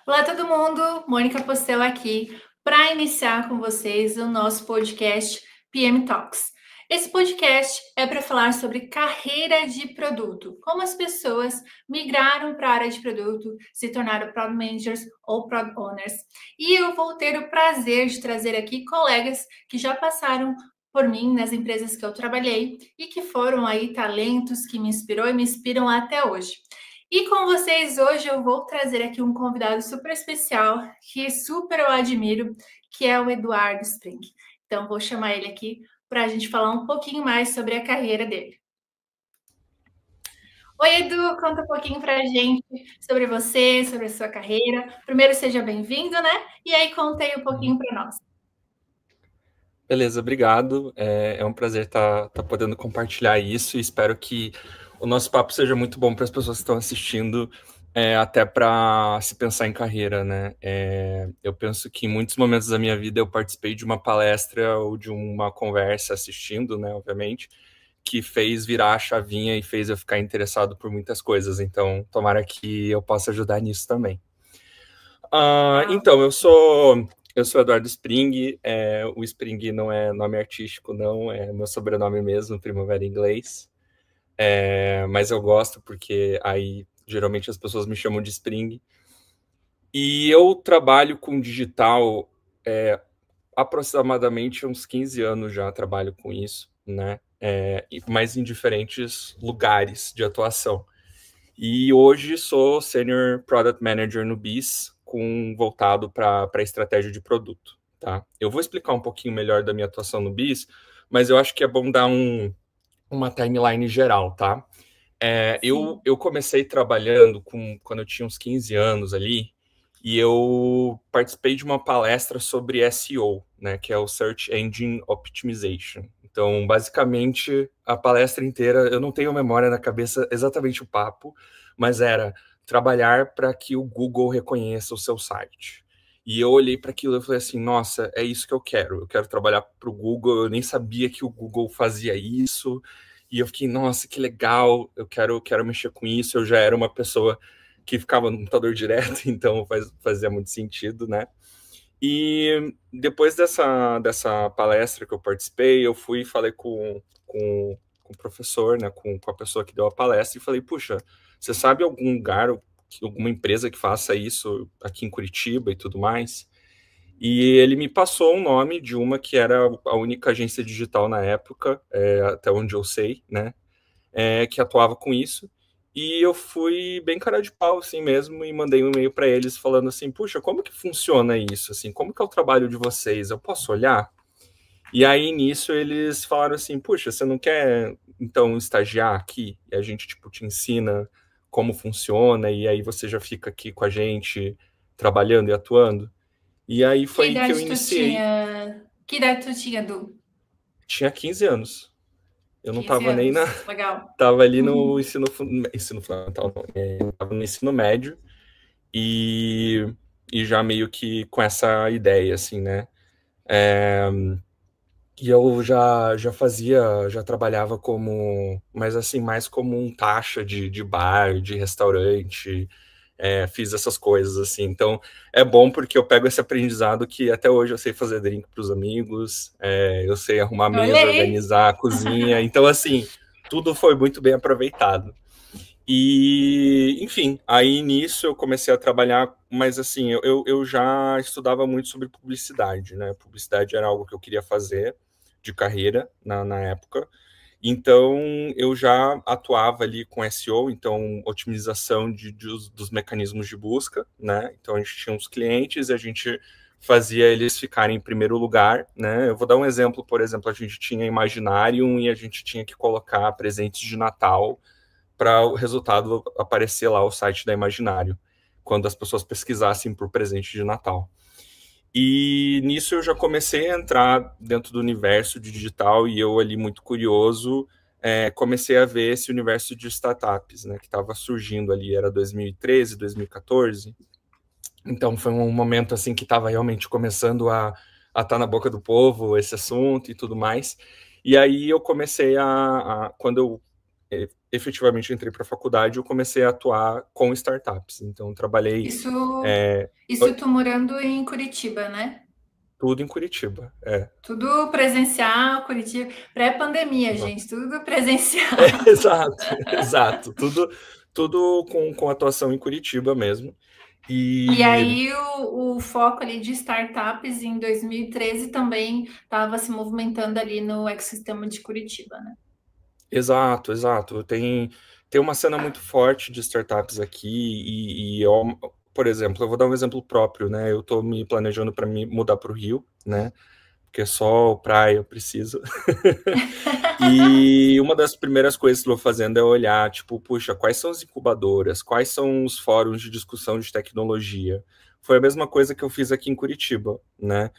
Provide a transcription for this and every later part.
Olá, todo mundo! Mônica Postel aqui para iniciar com vocês o nosso podcast PM Talks. Esse podcast é para falar sobre carreira de produto, como as pessoas migraram para a área de produto, se tornaram Product Managers ou Product Owners. E eu vou ter o prazer de trazer aqui colegas que já passaram por mim nas empresas que eu trabalhei e que foram aí talentos que me inspirou e me inspiram até hoje. E com vocês hoje eu vou trazer aqui um convidado super especial, que super eu admiro, que é o Eduardo Spring. Então vou chamar ele aqui para a gente falar um pouquinho mais sobre a carreira dele. Oi, Edu, conta um pouquinho para a gente sobre você, sobre a sua carreira. Primeiro, seja bem-vindo, né? E aí conta aí um pouquinho para nós. Beleza, obrigado. É um prazer estar podendo compartilhar isso e espero que o nosso papo seja muito bom para as pessoas que estão assistindo, até para se pensar em carreira, né? Eu penso que em muitos momentos da minha vida eu participei de uma palestra ou de uma conversa assistindo, né, obviamente, que fez virar a chavinha e fez eu ficar interessado por muitas coisas. Então, tomara que eu possa ajudar nisso também. Então, eu sou Eduardo Spring. O Spring não é nome artístico, não, é meu sobrenome mesmo, Primavera em inglês. Mas eu gosto porque aí geralmente as pessoas me chamam de Spring. E eu trabalho com digital aproximadamente uns 15 anos já trabalho com isso, né? Mas em diferentes lugares de atuação. E hoje sou Senior Product Manager no BIS, voltado para a estratégia de produto. Tá? Eu vou explicar um pouquinho melhor da minha atuação no BIS, mas eu acho que é bom dar uma timeline geral. Tá? Eu comecei trabalhando quando eu tinha uns 15 anos ali, e eu participei de uma palestra sobre SEO, né, que é o Search Engine Optimization. Então, basicamente, a palestra inteira, eu não tenho memória na cabeça exatamente o papo, mas era trabalhar para que o Google reconheça o seu site. E eu olhei para aquilo e falei assim, nossa, é isso que eu quero trabalhar para o Google, eu nem sabia que o Google fazia isso, e eu fiquei, nossa, que legal, eu quero mexer com isso, eu já era uma pessoa que ficava no computador direto, então fazia muito sentido, né? E depois dessa palestra que eu participei, eu fui e falei com o professor, né, com a pessoa que deu a palestra, e falei, puxa, você sabe algum lugar, alguma empresa que faça isso aqui em Curitiba e tudo mais? E ele me passou o nome de uma que era a única agência digital na época, até onde eu sei, né, que atuava com isso. E eu fui bem cara de pau, assim mesmo, e mandei um e-mail para eles falando assim, puxa, como que funciona isso? Assim, como que é o trabalho de vocês? Eu posso olhar? E aí, nisso, eles falaram assim, puxa, você não quer, então, estagiar aqui? E a gente, tipo, te ensina como funciona, e aí você já fica aqui com a gente, trabalhando e atuando. E aí Que foi aí que eu idade tu iniciei. tinha? Que idade tu tinha, Edu? Tinha 15 anos. Eu não 15 tava nem na... anos. Legal. Tava ali no ensino fundamental, não, tava no ensino médio, e, e já meio que com essa ideia, assim, né? E eu já trabalhava mas assim, mais como um taxa de bar, de restaurante, fiz essas coisas, assim. Então, é bom porque eu pego esse aprendizado que até hoje eu sei fazer drink para os amigos, eu sei arrumar Olha mesa, aí. organizar a cozinha. Então, assim, tudo foi muito bem aproveitado. E, enfim, aí nisso eu comecei a trabalhar, mas assim, eu já estudava muito sobre publicidade, né? Publicidade era algo que eu queria fazer de carreira na época. Então, eu já atuava ali com SEO, então, otimização dos mecanismos de busca, né? Então, a gente tinha uns clientes e a gente fazia eles ficarem em primeiro lugar, né? Eu vou dar um exemplo, por exemplo, a gente tinha Imaginarium e a gente tinha que colocar presentes de Natal para o resultado aparecer lá o site da Imaginário, quando as pessoas pesquisassem por presente de Natal. E nisso eu já comecei a entrar dentro do universo de digital e eu ali muito curioso, comecei a ver esse universo de startups, né, que estava surgindo ali, era 2013, 2014. Então foi um momento assim que estava realmente começando a estar na boca do povo esse assunto e tudo mais. E aí eu comecei quando eu efetivamente entrei para a faculdade, eu comecei a atuar com startups. Então, trabalhei Isso tu morando em Curitiba, né? tudo em Curitiba. Tudo presencial, Curitiba, pré-pandemia, Exato. gente, tudo presencial. Exato, exato. Tudo com atuação em Curitiba mesmo. E aí o foco ali de startups em 2013 também estava se movimentando ali no ecossistema de Curitiba, né? Exato, exato. Tem uma cena muito forte de startups aqui por exemplo, eu vou dar um exemplo próprio, né? Eu estou me planejando para me mudar para o Rio, né? Porque sol, praia, eu preciso. E uma das primeiras coisas que eu vou fazendo é olhar, tipo, puxa, quais são as incubadoras, quais são os fóruns de discussão de tecnologia. Foi a mesma coisa que eu fiz aqui em Curitiba, né?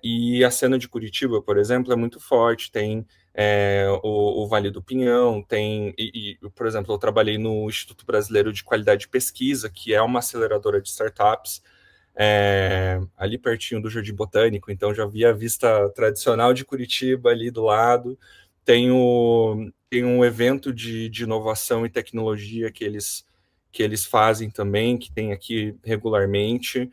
E a cena de Curitiba, por exemplo, é muito forte. Tem o Vale do Pinhão, por exemplo, eu trabalhei no Instituto Brasileiro de Qualidade de Pesquisa, que é uma aceleradora de startups, ali pertinho do Jardim Botânico, então já vi a vista tradicional de Curitiba ali do lado. Tem um evento de inovação e tecnologia que eles fazem também, que tem aqui regularmente,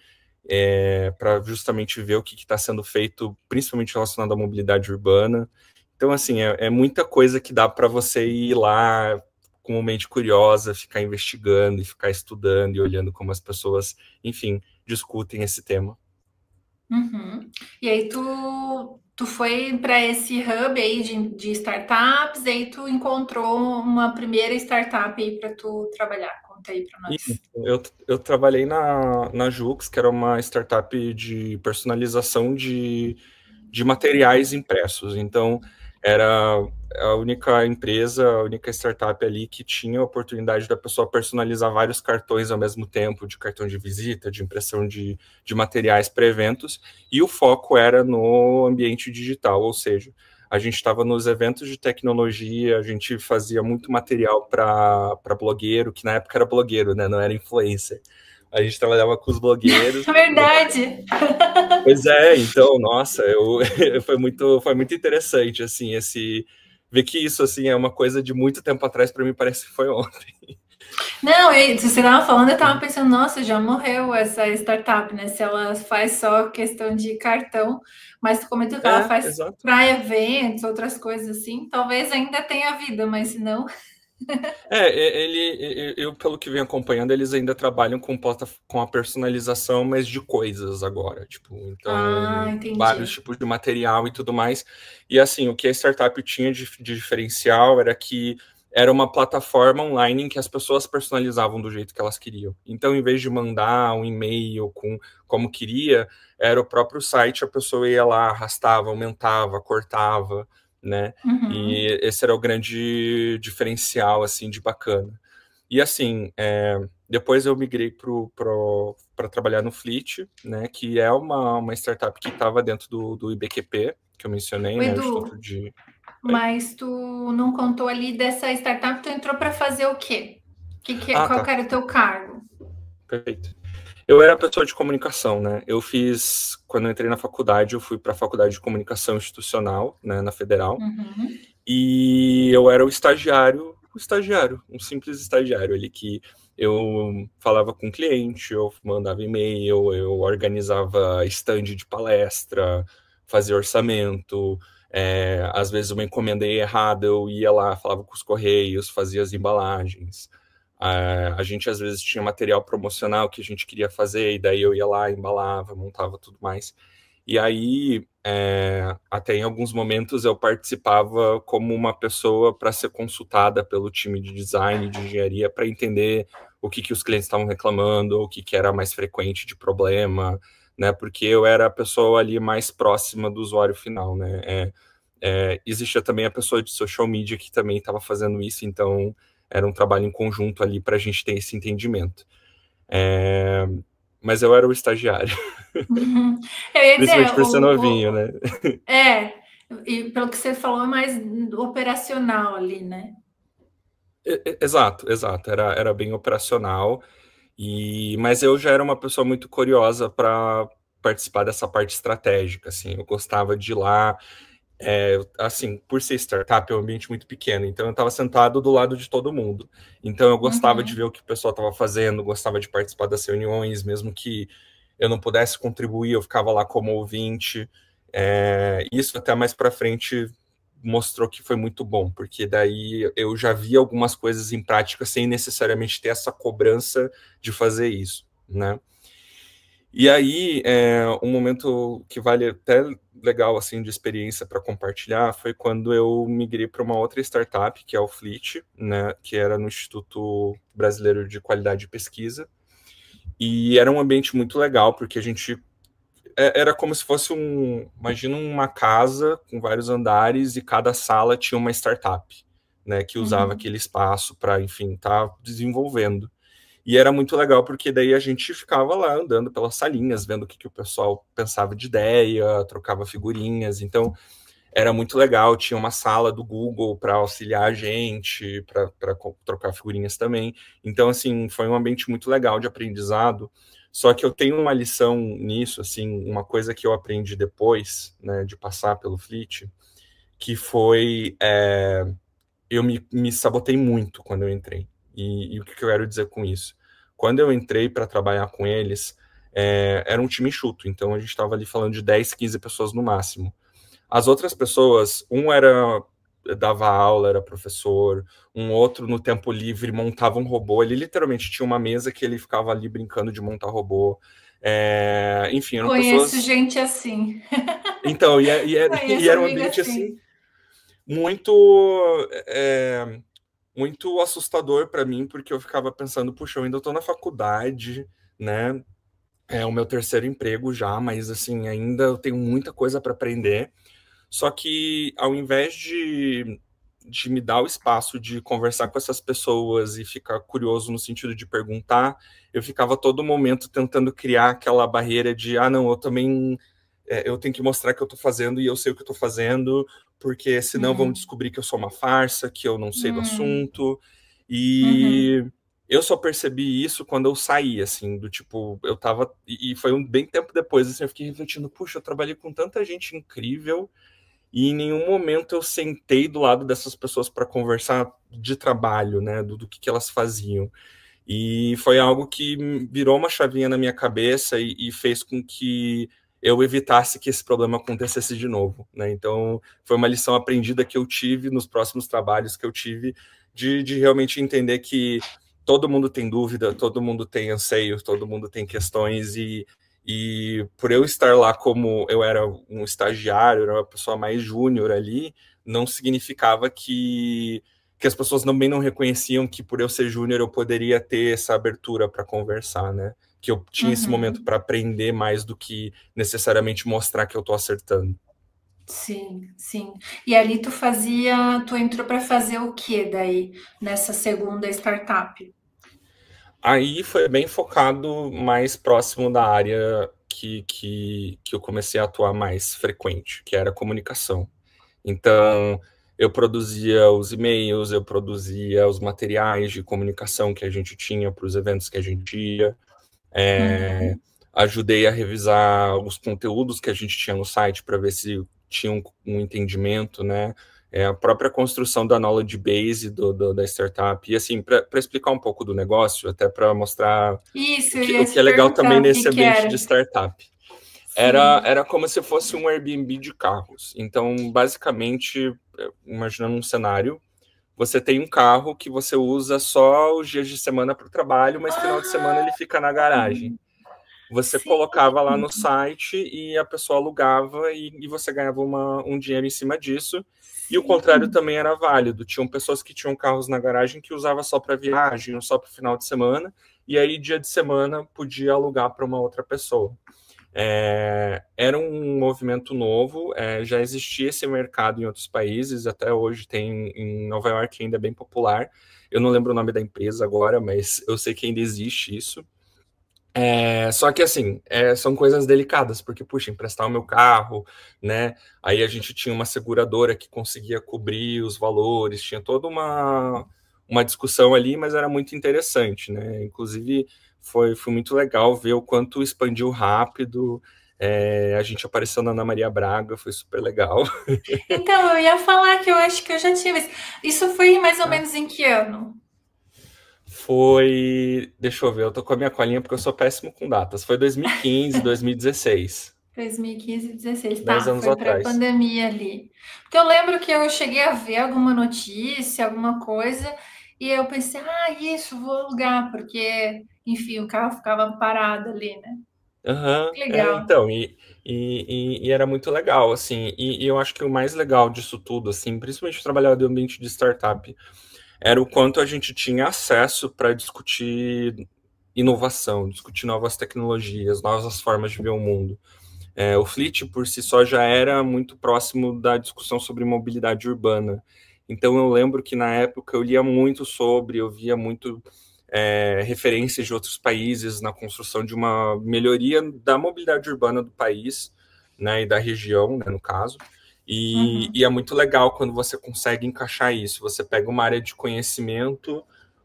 para justamente ver o que está sendo feito, principalmente relacionado à mobilidade urbana. Então, assim, é muita coisa que dá para você ir lá com uma mente curiosa, ficar investigando e ficar estudando e olhando como as pessoas, enfim, discutem esse tema. Uhum. E aí tu foi para esse hub aí de startups, e aí tu encontrou uma primeira startup aí para tu trabalhar. Conta aí para E nós. eu trabalhei na Jux, que era uma startup de personalização de materiais impressos. Então, era a única empresa, a única startup ali que tinha a oportunidade da pessoa personalizar vários cartões ao mesmo tempo, de cartão de visita, de impressão de materiais para eventos, e o foco era no ambiente digital, ou seja, a gente estava nos eventos de tecnologia, a gente fazia muito material para blogueiro, que na época era blogueiro, né? Não era influencer. A gente trabalhava com os blogueiros. Verdade. Pois é, então, nossa, foi muito interessante, assim, ver que isso, assim, é uma coisa de muito tempo atrás, para mim parece que foi ontem. Não, se você estava falando, eu estava pensando, nossa, já morreu essa startup, né? Se ela faz só questão de cartão, mas tu comentou que ela faz Exato. para eventos, outras coisas assim, talvez ainda tenha vida, mas se não. Eu, pelo que venho acompanhando, eles ainda trabalham com a personalização, mas de coisas agora, tipo, Ah, então, vários entendi. tipos de material e tudo mais. E assim, o que a startup tinha de diferencial era que era uma plataforma online em que as pessoas personalizavam do jeito que elas queriam. Então, em vez de mandar um e-mail com como queria, era o próprio site, a pessoa ia lá, arrastava, aumentava, cortava, né? Uhum. E esse era o grande diferencial, assim, de bacana. E, assim, depois eu migrei para trabalhar no Fleet, né, que é uma startup que estava dentro do IBQP, que eu mencionei, O né, o Instituto Edu, de... Oi? mas tu não contou ali dessa startup, tu entrou para fazer o quê? Ah, Qual tá, que era o teu cargo? perfeito. Eu era pessoa de comunicação, né, quando eu entrei na faculdade, eu fui para a Faculdade de Comunicação Institucional, né, na Federal, Uhum. e eu era um simples estagiário ali que eu falava com o cliente, eu mandava e-mail, eu organizava stand de palestra, fazia orçamento, às vezes uma encomenda errada, eu ia lá, falava com os correios, fazia as embalagens. A gente às vezes tinha material promocional que a gente queria fazer, e daí eu ia lá, embalava, montava tudo mais. E aí, até em alguns momentos, eu participava como uma pessoa para ser consultada pelo time de design, de engenharia, para entender o que os clientes estavam reclamando, o que era mais frequente de problema, né? Porque eu era a pessoa ali mais próxima do usuário final, né? Existia também a pessoa de social media que também estava fazendo isso, então era um trabalho em conjunto ali para a gente ter esse entendimento. Mas eu era o estagiário, Uhum. Eu ia principalmente dizer, por ser novinho, né? e pelo que você falou, é mais operacional ali, né? Exato, exato. Era bem operacional, mas eu já era uma pessoa muito curiosa para participar dessa parte estratégica, assim. Eu gostava de ir lá. Assim, por ser startup, é um ambiente muito pequeno, então eu estava sentado do lado de todo mundo. Então eu gostava de ver Uhum. o que o pessoal estava fazendo, gostava de participar das reuniões, mesmo que eu não pudesse contribuir, eu ficava lá como ouvinte. Isso até mais para frente mostrou que foi muito bom, porque daí eu já vi algumas coisas em prática sem necessariamente ter essa cobrança de fazer isso, né? E aí, um momento que vale até legal assim de experiência para compartilhar foi quando eu migrei para uma outra startup, que é o Fleet, né, que era no Instituto Brasileiro de Qualidade de Pesquisa. E era um ambiente muito legal, porque a gente era como se fosse imagina uma casa com vários andares e cada sala tinha uma startup, né, que usava Uhum. aquele espaço para, enfim, estar desenvolvendo. E era muito legal porque daí a gente ficava lá andando pelas salinhas, vendo o que o pessoal pensava de ideia, trocava figurinhas. Então era muito legal. Tinha uma sala do Google para auxiliar a gente, para trocar figurinhas também. Então, assim, foi um ambiente muito legal de aprendizado. Só que eu tenho uma lição nisso, assim, uma coisa que eu aprendi depois, né, de passar pelo Fleet, que foi eu me sabotei muito quando eu entrei. E o que eu quero dizer com isso? Quando eu entrei para trabalhar com eles, era um time enxuto, então a gente estava ali falando de 10, 15 pessoas no máximo. As outras pessoas, um era dava aula, era professor, um outro no tempo livre montava um robô, ele literalmente tinha uma mesa que ele ficava ali brincando de montar robô. Enfim, eram Conheço pessoas. gente assim. Então, e Conheço era um amiga ambiente assim. assim muito muito assustador para mim, porque eu ficava pensando, puxa, eu ainda estou na faculdade, né? É o meu terceiro emprego já, mas assim, ainda eu tenho muita coisa para aprender. Só que ao invés de me dar o espaço de conversar com essas pessoas e ficar curioso no sentido de perguntar, eu ficava todo momento tentando criar aquela barreira de, ah, não, eu também eu tenho que mostrar que eu estou fazendo e eu sei o que eu estou fazendo, porque senão vão Uhum. descobrir que eu sou uma farsa, que eu não sei do Hum. assunto. Uhum. E eu só percebi isso quando eu saí, assim, do tipo, eu tava. E foi um bem tempo depois, assim, eu fiquei refletindo, puxa, eu trabalhei com tanta gente incrível. E em nenhum momento eu sentei do lado dessas pessoas para conversar de trabalho, né, do que elas faziam. E foi algo que virou uma chavinha na minha cabeça e fez com que eu evitasse que esse problema acontecesse de novo, né? Então, foi uma lição aprendida que eu tive nos próximos trabalhos que eu tive, de realmente entender que todo mundo tem dúvida, todo mundo tem anseio, todo mundo tem questões, e por eu estar lá como eu era um estagiário, era uma pessoa mais júnior ali, não significava que as pessoas também não reconheciam que por eu ser júnior eu poderia ter essa abertura para conversar, né? Que eu tinha esse momento Uhum. para aprender mais do que necessariamente mostrar que eu estou acertando. Sim, sim. E ali tu entrou para fazer o que daí nessa segunda startup? Aí foi bem focado mais próximo da área que eu comecei a atuar mais frequente, que era comunicação. Então, eu produzia os e-mails, eu produzia os materiais de comunicação que a gente tinha para os eventos que a gente ia. É, Uhum. ajudei a revisar os conteúdos que a gente tinha no site para ver se tinha um entendimento, né? A própria construção da knowledge base da startup. E assim, para explicar um pouco do negócio, até para mostrar Isso, o eu que, ia o que te é legal também perguntar o que nesse que ambiente de era. startup. Era, Sim. era como se fosse um Airbnb de carros. Então, basicamente, imaginando um cenário, você tem um carro que você usa só os dias de semana para o trabalho, mas final de semana ele Ah, fica na garagem. Você sim. colocava lá no site e a pessoa alugava e você ganhava um dinheiro em cima disso. E o contrário Sim. também era válido. Tinham pessoas que tinham carros na garagem que usava só para viagem ou só para o final de semana, e aí dia de semana podia alugar para uma outra pessoa. Era um movimento novo, já existia esse mercado em outros países, até hoje tem em Nova York ainda é bem popular. Eu não lembro o nome da empresa agora, mas eu sei que ainda existe isso. Só que assim, são coisas delicadas, porque, puxa, emprestar o meu carro, né? Aí a gente tinha uma seguradora que conseguia cobrir os valores, tinha toda uma discussão ali, mas era muito interessante, né? Inclusive, foi muito legal ver o quanto expandiu rápido. A gente apareceu na Ana Maria Braga, foi super legal. Então, eu ia falar que eu acho que eu já tive. Isso foi mais ou menos em que ano? Foi. Deixa eu ver, eu tô com a minha colinha porque eu sou péssimo com datas. Foi 2015, 2016. 2015 e 16, 10 tá, anos foi atrás. pré-pandemia ali. Porque eu lembro que eu cheguei a ver alguma notícia, alguma coisa, e eu pensei, ah, isso, vou alugar, porque, enfim, o carro ficava parado ali, né? Aham, Que legal. então, e era muito legal, assim, e eu acho que o mais legal disso tudo, assim, principalmente trabalhar no ambiente de startup, era o quanto a gente tinha acesso para discutir inovação, discutir novas tecnologias, novas formas de ver o mundo. O Fleet, por si só, já era muito próximo da discussão sobre mobilidade urbana. Então, eu lembro que na época eu lia muito sobre, eu via muito referências de outros países na construção de uma melhoria da mobilidade urbana do país, né, e da região, né, no caso. E Uhum. é muito legal quando você consegue encaixar isso. Você pega uma área de conhecimento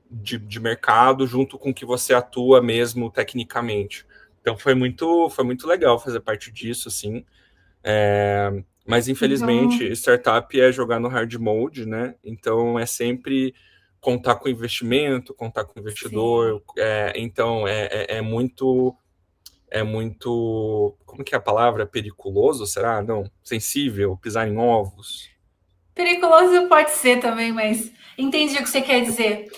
de mercado junto com o que você atua mesmo tecnicamente. Então foi muito legal fazer parte disso, assim. Mas infelizmente, Então, startup é jogar no hard mode, né? Então é sempre contar com investimento, contar com sim. investidor. Então é muito, como que é a palavra? Periculoso, será? Não, sensível, pisar em ovos. Periculoso pode ser também, mas entendi o que você quer dizer.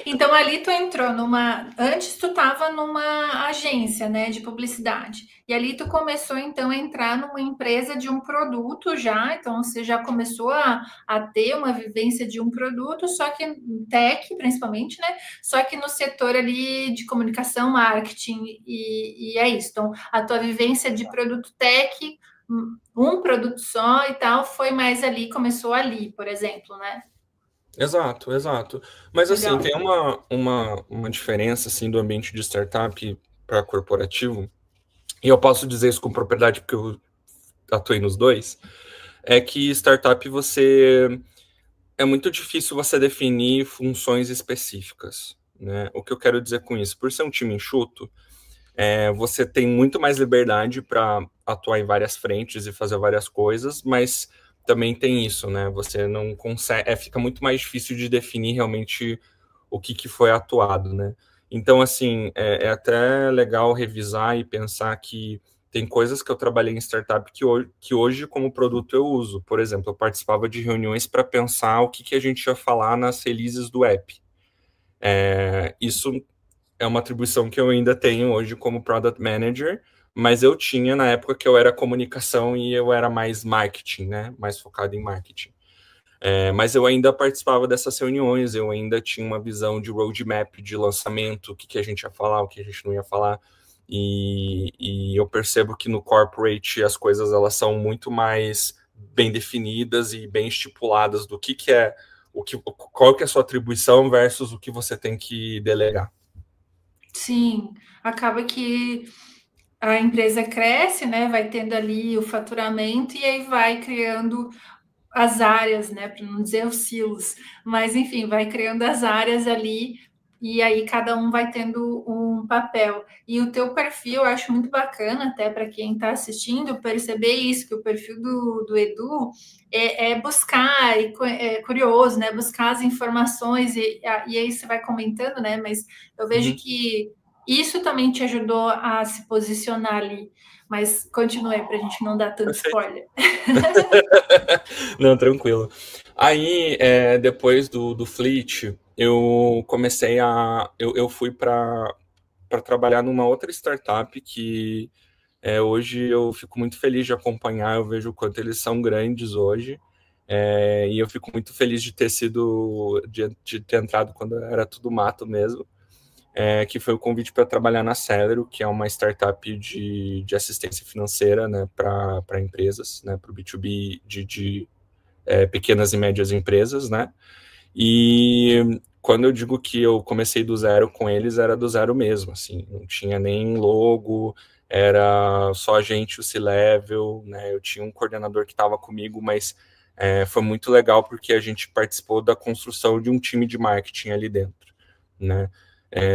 Então ali tu entrou numa. Antes tu estava numa agência, né, de publicidade. E ali tu começou então a entrar numa empresa de um produto já. Então você já começou a ter uma vivência de um produto, só que tech, principalmente, né? Só que no setor ali de comunicação, marketing, e é isso. Então a tua vivência de produto tech, um produto só e tal, foi mais ali, começou ali, por exemplo, né? Exato, exato. Mas assim, Legal. tem uma diferença assim do ambiente de startup para corporativo, e eu posso dizer isso com propriedade porque eu atuei nos dois, é que startup você é muito difícil você definir funções específicas, né? O que eu quero dizer com isso? Por ser um time enxuto, você tem muito mais liberdade para atuar em várias frentes e fazer várias coisas, mas também tem isso, né? Você não consegue, fica muito mais difícil de definir realmente o que foi atuado, né? Então, assim, é até legal revisar e pensar que tem coisas que eu trabalhei em startup que hoje, como produto, eu uso. Por exemplo, eu participava de reuniões para pensar o que a gente ia falar nas releases do app. Isso é uma atribuição que eu ainda tenho hoje como Product Manager, mas eu tinha na época que eu era comunicação e eu era mais marketing, né? Mais focado em marketing. Mas eu ainda participava dessas reuniões, eu ainda tinha uma visão de roadmap, de lançamento, o que a gente ia falar, o que a gente não ia falar. E eu percebo que no corporate as coisas elas são muito mais bem definidas e bem estipuladas do que é qual que é a sua atribuição versus o que você tem que delegar. Sim, acaba que a empresa cresce, né? Vai tendo ali o faturamento e aí vai criando as áreas, né? Para não dizer os silos, mas enfim, vai criando as áreas ali e aí cada um vai tendo um papel. E o teu perfil eu acho muito bacana, até para quem está assistindo, perceber isso, que o perfil do Edu é buscar, é curioso, né? Buscar as informações, e aí você vai comentando, né? Mas eu vejo Uhum. que isso também te ajudou a se posicionar ali. Mas continue para a gente não dar tanto Perfeito. spoiler. Não, tranquilo. Aí, depois do Fleet, eu comecei eu fui para trabalhar numa outra startup que hoje eu fico muito feliz de acompanhar, eu vejo o quanto eles são grandes hoje, e eu fico muito feliz de ter de ter entrado quando era tudo mato mesmo, que foi o convite para trabalhar na Celero, que é uma startup de assistência financeira, né, para empresas, né, para o B2B de pequenas e médias empresas, né, e quando eu digo que eu comecei do zero com eles, era do zero mesmo, assim, não tinha nem logo, era só a gente, o C-Level, né? Eu tinha um coordenador que estava comigo, mas foi muito legal porque a gente participou da construção de um time de marketing ali dentro, né?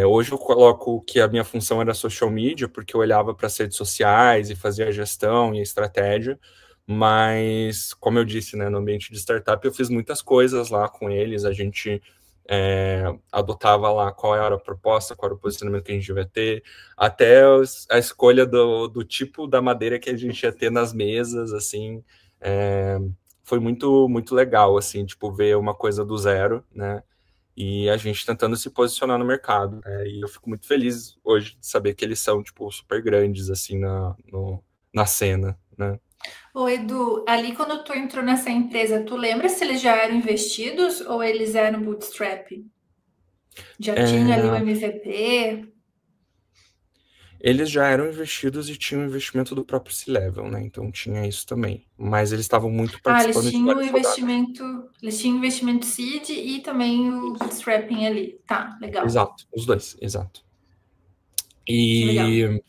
Hoje eu coloco que a minha função era social media, porque eu olhava para as redes sociais e fazia a gestão e a estratégia, mas, como eu disse, né, no ambiente de startup, eu fiz muitas coisas lá com eles, a gente adotava lá qual era a proposta, qual era o posicionamento que a gente devia ter, até a escolha do tipo da madeira que a gente ia ter nas mesas, assim, foi muito, muito legal, assim, tipo, ver uma coisa do zero, né, e a gente tentando se posicionar no mercado. E eu fico muito feliz hoje de saber que eles são, tipo, super grandes, assim, na cena, né? Ô, Edu, ali quando tu entrou nessa empresa, tu lembra se eles já eram investidos ou eles eram bootstrap? Já tinha ali o É, MVP? eles já eram investidos e tinham investimento do próprio C-Level, né? Então tinha isso também. Mas eles estavam muito Ah, eles participando de tinham o várias rodadas. investimento, eles tinham investimento seed e também o Isso. bootstrapping ali. Tá, legal. Exato, os dois, exato. Legal.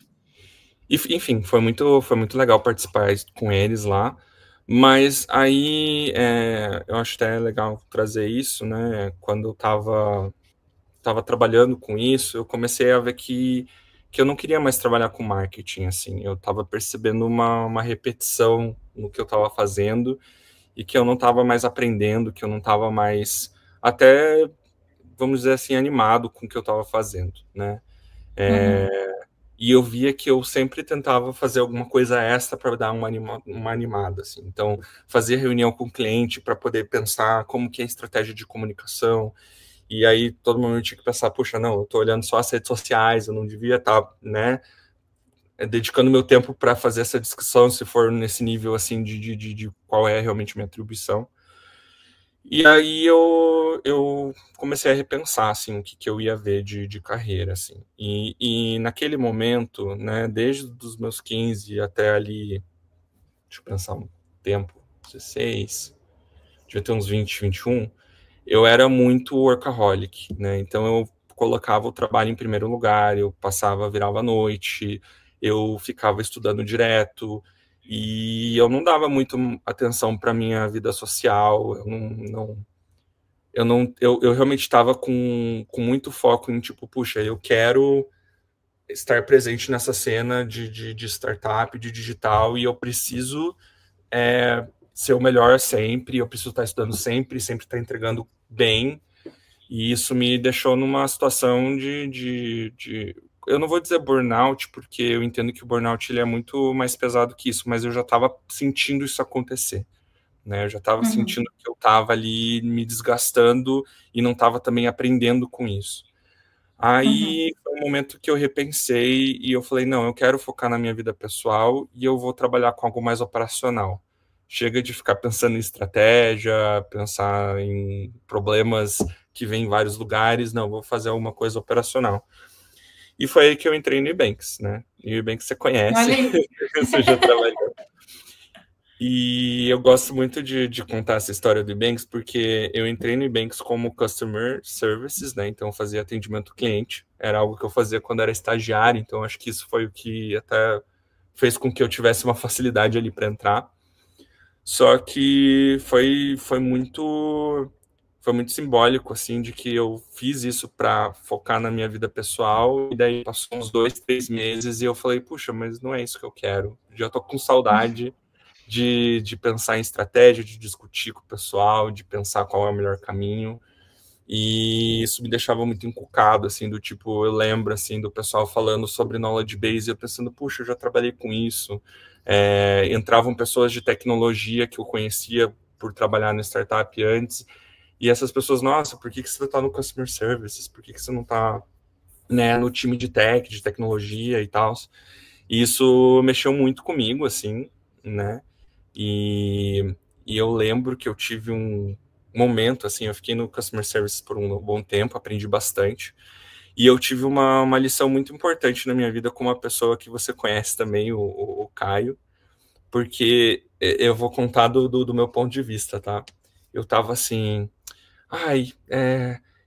Enfim, foi muito legal participar com eles lá. Mas aí eu acho até legal trazer isso, né? Quando eu estava trabalhando com isso, eu comecei a ver que eu não queria mais trabalhar com marketing, assim. Eu estava percebendo uma repetição no que eu estava fazendo e que eu não estava mais aprendendo, que eu não estava mais, até, vamos dizer assim, animado com o que eu estava fazendo, né? Uhum, E eu via que eu sempre tentava fazer alguma coisa extra para dar uma animada, assim. Então, fazia reunião com o cliente para poder pensar como que é a estratégia de comunicação, e aí todo mundo tinha que pensar, puxa, não, eu tô olhando só as redes sociais, eu não devia estar, né, dedicando meu tempo para fazer essa discussão, se for nesse nível, assim, de qual é realmente minha atribuição. E aí eu comecei a repensar, assim, o que, que eu ia ver de carreira, assim. E naquele momento, né, desde os meus 15 até ali, deixa eu pensar um tempo, 16, devia ter uns 20, 21, eu era muito workaholic, né? Então eu colocava o trabalho em primeiro lugar, eu passava, virava à noite, eu ficava estudando direto e eu não dava muito atenção para minha vida social, eu realmente estava com muito foco em tipo, puxa, eu quero estar presente nessa cena de startup, de digital e eu preciso ser o melhor sempre, eu preciso estar estudando sempre, sempre estar entregando bem. E isso me deixou numa situação eu não vou dizer burnout, porque eu entendo que o burnout ele é muito mais pesado que isso, mas eu já estava sentindo isso acontecer, né? Eu já estava uhum, sentindo que eu estava ali me desgastando e não estava também aprendendo com isso. uhum. Aí foi um momento que eu repensei e eu falei, não, eu quero focar na minha vida pessoal e eu vou trabalhar com algo mais operacional. Chega de ficar pensando em estratégia, pensar em problemas que vêm em vários lugares, não, vou fazer alguma coisa operacional. E foi aí que eu entrei no Ebanks, né? E o Ebanks você conhece, Olha aí. você já trabalhou. E eu gosto muito de contar essa história do Ebanks, porque eu entrei no Ebanks como Customer Services, né? Então eu fazia atendimento ao cliente. Era algo que eu fazia quando era estagiário, então acho que isso foi o que até fez com que eu tivesse uma facilidade ali para entrar. Só que foi muito simbólico assim de que eu fiz isso para focar na minha vida pessoal e daí passou uns 2, 3 meses e eu falei, puxa, mas não é isso que eu quero. Já tô com saudade de pensar em estratégia, de discutir com o pessoal, de pensar qual é o melhor caminho. E isso me deixava muito encucado, assim, do tipo, eu lembro, assim, do pessoal falando sobre knowledge base, eu pensando, puxa, eu já trabalhei com isso. Entravam pessoas de tecnologia que eu conhecia por trabalhar na startup antes, e essas pessoas, nossa, por que você está no customer services? Por que você não está, né, no time de tech, de tecnologia e tal? E isso mexeu muito comigo, assim, né? E, e eu lembro que eu tive um momento, assim, eu fiquei no customer service por um bom tempo, aprendi bastante. E eu tive uma lição muito importante na minha vida com uma pessoa que você conhece também, o Caio, porque eu vou contar do meu ponto de vista, tá? Eu tava assim, ai,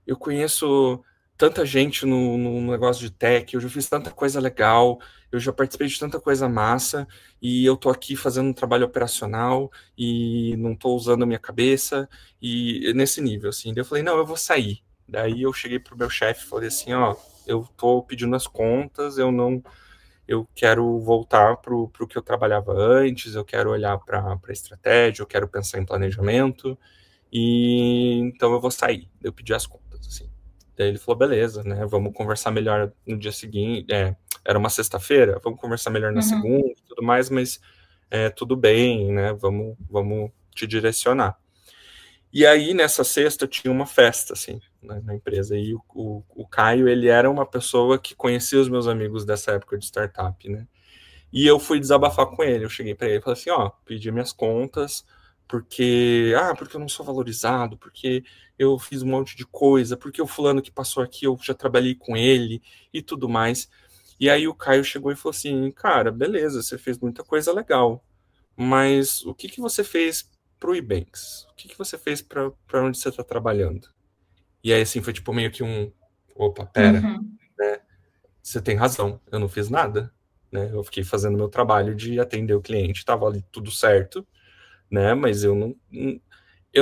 eu conheço tanta gente no negócio de tech, eu já fiz tanta coisa legal, eu já participei de tanta coisa massa, e eu tô aqui fazendo um trabalho operacional e não tô usando a minha cabeça, e nesse nível, assim. Daí eu falei, não, eu vou sair. Daí eu cheguei pro meu chefe e falei assim, ó, eu tô pedindo as contas, eu quero voltar para o que eu trabalhava antes, eu quero olhar para estratégia, eu quero pensar em planejamento, e então eu vou sair. Eu pedi as contas, assim. Daí ele falou, beleza, né, vamos conversar melhor no dia seguinte, era uma sexta-feira, vamos conversar melhor na segunda e tudo mais, mas tudo bem, né, vamos te direcionar. E aí, nessa sexta, tinha uma festa, assim, na empresa. E o Caio, ele era uma pessoa que conhecia os meus amigos dessa época de startup, né? E eu fui desabafar com ele. Eu cheguei para ele e falei assim, ó, pedi minhas contas, porque eu não sou valorizado, porque eu fiz um monte de coisa, porque o fulano que passou aqui, eu já trabalhei com ele e tudo mais. E aí o Caio chegou e falou assim, cara, beleza, você fez muita coisa legal, mas o que você fez para o Ebanks? O que você fez para onde você está trabalhando? E aí, assim, foi tipo meio que opa, pera, Uhum. né? Você tem razão, eu não fiz nada, né? Eu fiquei fazendo meu trabalho de atender o cliente, estava ali tudo certo, né? Mas eu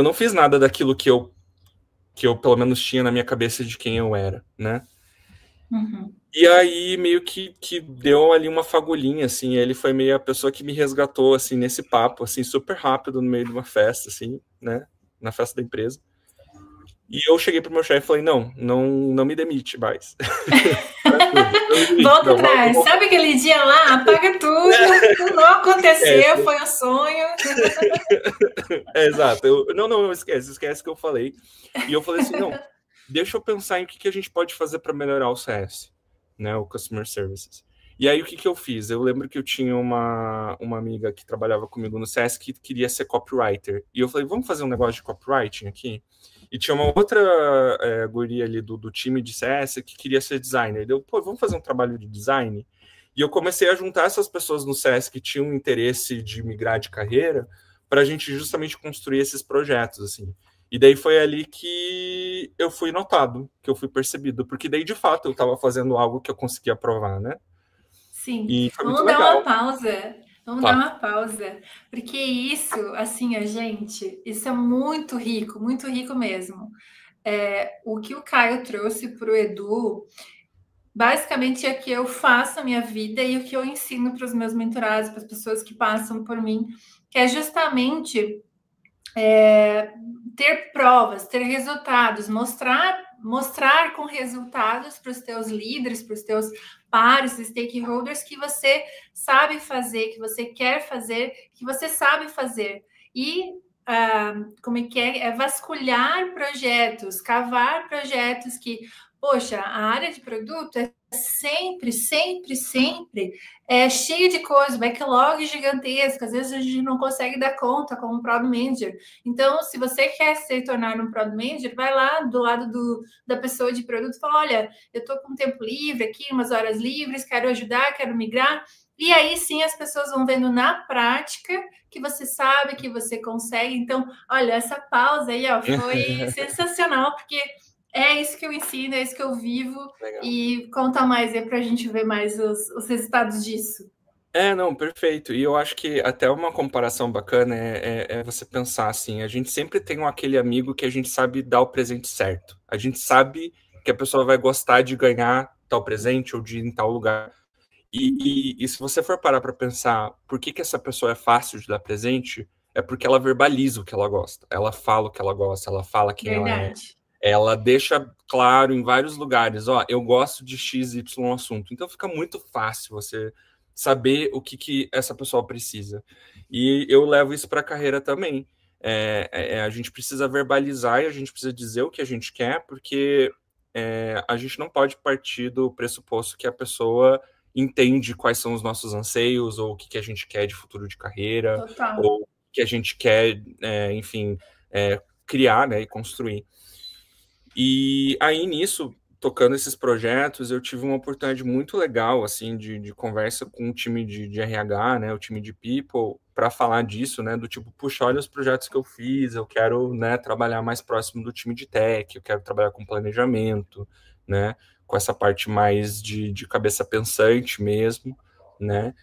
não fiz nada daquilo que eu pelo menos tinha na minha cabeça de quem eu era, né? Uhum. E aí meio que deu ali uma fagulhinha, assim, ele foi meio a pessoa que me resgatou, assim, nesse papo, assim, super rápido, no meio de uma festa, assim, né, na festa da empresa. E eu cheguei pro meu chefe e falei, não me demite mais. Para tudo. Não me demite, Volta não, atrás. vamos... Sabe aquele dia lá? Apaga tudo. Não aconteceu, Esquece. foi um sonho. Exato. Não, esquece que eu falei. E eu falei assim, não, deixa eu pensar em o que a gente pode fazer para melhorar o CS, né, o Customer Services. E aí, o que eu fiz? Eu lembro que eu tinha uma amiga que trabalhava comigo no CS que queria ser copywriter. E eu falei, vamos fazer um negócio de copywriting aqui? E tinha uma outra guria ali do time de CS que queria ser designer. Deu, pô, vamos fazer um trabalho de design? E eu comecei a juntar essas pessoas no CS que tinham interesse de migrar de carreira para a gente justamente construir esses projetos, assim. E daí foi ali que eu fui notado, que eu fui percebido, porque daí de fato eu estava fazendo algo que eu conseguia provar, né? Sim, E foi muito vamos dar uma legal. pausa. Vamos dar Tá. uma pausa. Porque isso, assim, a gente, isso é muito rico mesmo. O que o Caio trouxe para o Edu, basicamente é que eu faço a minha vida e o que eu ensino para os meus mentorados, para as pessoas que passam por mim, que é justamente ter provas, ter resultados, mostrar com resultados para os teus líderes, para os teus pares, stakeholders, que você sabe fazer, que você quer fazer, que você sabe fazer. E como é que é vasculhar projetos, cavar projetos que, poxa, a área de produto é sempre cheia de coisas, backlog gigantesco, às vezes a gente não consegue dar conta como Product Manager. Então, se você quer se tornar um Product Manager, vai lá do lado da pessoa de produto e fala, olha, eu estou com tempo livre aqui, umas horas livres, quero ajudar, quero migrar. E aí sim as pessoas vão vendo na prática que você sabe, que você consegue. Então, olha, essa pausa aí ó, foi sensacional, porque é isso que eu ensino, é isso que eu vivo. Legal. E conta mais aí para a gente ver mais os resultados disso. Não, perfeito. E eu acho que até uma comparação bacana é você pensar assim, a gente sempre tem aquele amigo que a gente sabe dar o presente certo. A gente sabe que a pessoa vai gostar de ganhar tal presente ou de ir em tal lugar. E se você for parar para pensar por que essa pessoa é fácil de dar presente, é porque ela verbaliza o que ela gosta. Ela fala o que ela gosta, ela fala quem ela é. Verdade. Ela deixa claro em vários lugares, ó, eu gosto de X, Y assunto. Então fica muito fácil você saber o que essa pessoa precisa. E eu levo isso para a carreira também. A gente precisa verbalizar e a gente precisa dizer o que a gente quer, porque a gente não pode partir do pressuposto que a pessoa entende quais são os nossos anseios, ou o que a gente quer de futuro de carreira, Total. ou o que a gente quer, enfim, criar, né, e construir. E aí, nisso, tocando esses projetos, eu tive uma oportunidade muito legal, assim, de conversa com o time de RH, né, o time de People, para falar disso, né, do tipo, puxa, olha os projetos que eu fiz, eu quero, né, trabalhar mais próximo do time de tech, eu quero trabalhar com planejamento, né, com essa parte mais de cabeça pensante mesmo, né,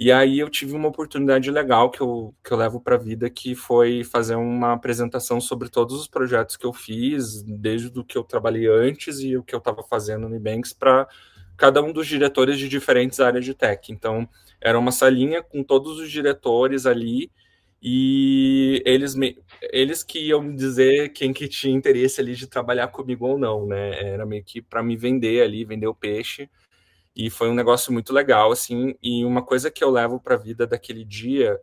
E aí eu tive uma oportunidade legal que eu levo para a vida, que foi fazer uma apresentação sobre todos os projetos que eu fiz, desde o que eu trabalhei antes e o que eu estava fazendo no Nubanks, para cada um dos diretores de diferentes áreas de tech. Então, era uma salinha com todos os diretores ali, e eles que iam me dizer quem que tinha interesse ali de trabalhar comigo ou não, né? Era meio que para me vender ali, vender o peixe. E foi um negócio muito legal, assim. E uma coisa que eu levo para a vida daquele dia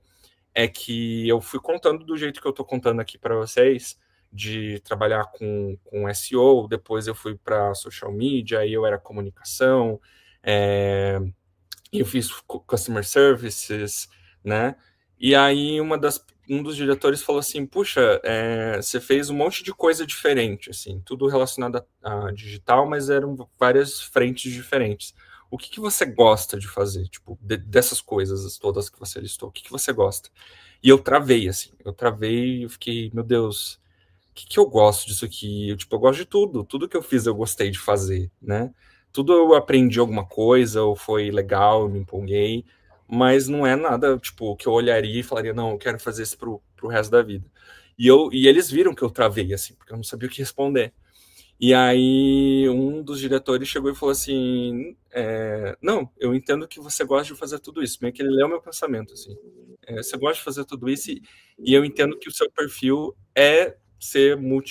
é que eu fui contando do jeito que eu estou contando aqui para vocês, de trabalhar com SEO, depois eu fui para social media, aí eu era comunicação, eu fiz customer services, né? E aí um dos diretores falou assim, puxa, você fez um monte de coisa diferente, assim, tudo relacionado a digital, mas eram várias frentes diferentes. O que você gosta de fazer, tipo, dessas coisas todas que você listou? O que você gosta? E eu travei, assim, eu fiquei, meu Deus, que eu gosto disso aqui? Eu gosto de tudo. Tudo que eu fiz eu gostei de fazer, né? Tudo eu aprendi alguma coisa, ou foi legal, eu me empolguei, mas não é nada, tipo, que eu olharia e falaria, não, eu quero fazer isso pro resto da vida. E eles viram que eu travei, assim, porque eu não sabia o que responder. E aí um dos diretores chegou e falou assim, não, eu entendo que você gosta de fazer tudo isso, meio que ele leu meu pensamento, assim. Você gosta de fazer tudo isso e eu entendo que o seu perfil é ser como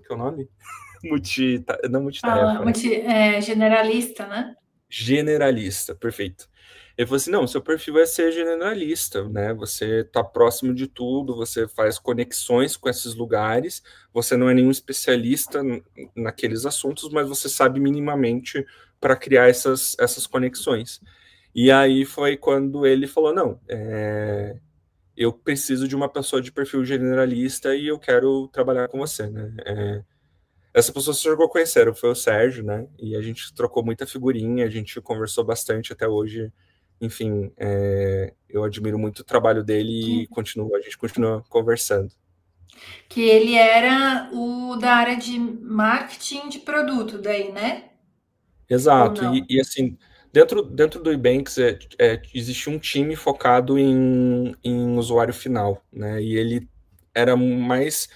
que é o nome? Não multitarefa, né? Generalista, né? Generalista, perfeito. Ele falou assim, não, seu perfil é ser generalista, né? Você está próximo de tudo, você faz conexões com esses lugares, você não é nenhum especialista naqueles assuntos, mas você sabe minimamente para criar essas conexões. E aí foi quando ele falou, não, eu preciso de uma pessoa de perfil generalista e eu quero trabalhar com você, né? Essa pessoa se chegou a conhecer, foi o Sérgio, né? E a gente trocou muita figurinha, a gente conversou bastante até hoje. Enfim, eu admiro muito o trabalho dele e a gente continua conversando. Que ele era o da área de marketing de produto, daí, né? Ou Exato, não? e assim, dentro do Ebanks existe um time focado em usuário final, né? E ele era mais.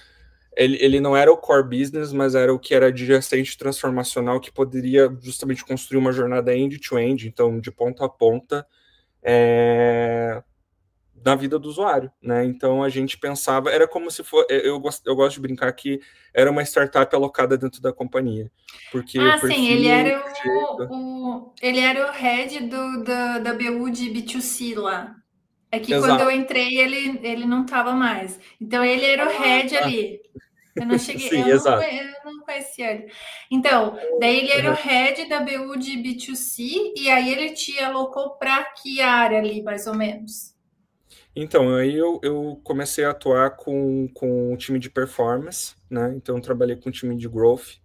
Ele não era o core business, mas era o que era adjacente transformacional que poderia justamente construir uma jornada end-to-end, então de ponta a ponta, na vida do usuário, né? Então a gente pensava, era como se for, eu gosto de brincar que era uma startup alocada dentro da companhia, porque o Ah, sim, ele perfil, era o jeito, ele era o head da BU de B2C lá. É que quando eu exato. entrei, ele não estava mais. Então, ele era o Ah, head tá. ali. Eu não cheguei, Sim, exato. eu não conhecia ele. Então, daí ele era o Uhum. head da BU de B2C, e aí ele te alocou para que área ali, mais ou menos? Então, aí eu comecei a atuar com o time de performance, né? Então, eu trabalhei com o time de growth.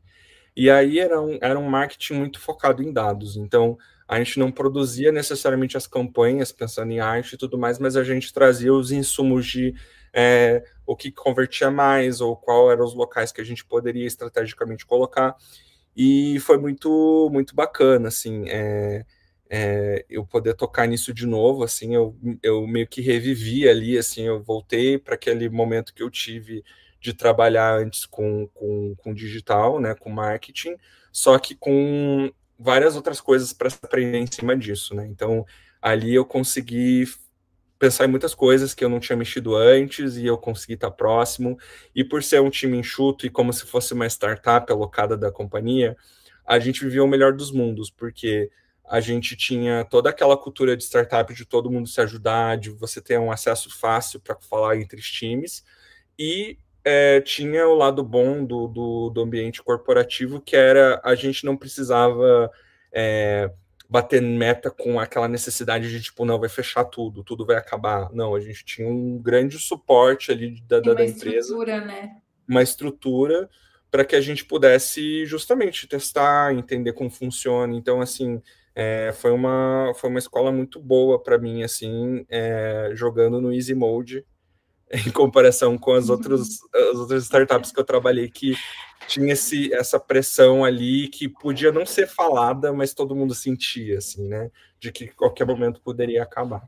E aí era um marketing muito focado em dados. Então, a gente não produzia necessariamente as campanhas pensando em arte e tudo mais, mas a gente trazia os insumos de o que convertia mais, ou qual eram os locais que a gente poderia estrategicamente colocar. E foi muito, muito bacana, assim, eu poder tocar nisso de novo, assim, eu meio que revivi ali, assim, eu voltei para aquele momento que eu tive de trabalhar antes com digital, né, com marketing, só que com várias outras coisas para aprender em cima disso, né, então ali eu consegui pensar em muitas coisas que eu não tinha mexido antes e eu consegui estar próximo, e por ser um time enxuto e como se fosse uma startup alocada da companhia, a gente vivia o melhor dos mundos, porque a gente tinha toda aquela cultura de startup de todo mundo se ajudar, de você ter um acesso fácil para falar entre os times, e tinha o lado bom do ambiente corporativo, que era a gente não precisava bater meta com aquela necessidade de, tipo, não, vai fechar tudo, tudo vai acabar. Não, a gente tinha um grande suporte ali Tem uma da empresa, estrutura, né? uma estrutura para que a gente pudesse justamente testar, entender como funciona. Então, assim, foi uma escola muito boa para mim, assim, jogando no Easy Mode, em comparação com as outras startups que eu trabalhei, que tinha essa pressão ali que podia não ser falada, mas todo mundo sentia, assim, né? De que qualquer momento poderia acabar.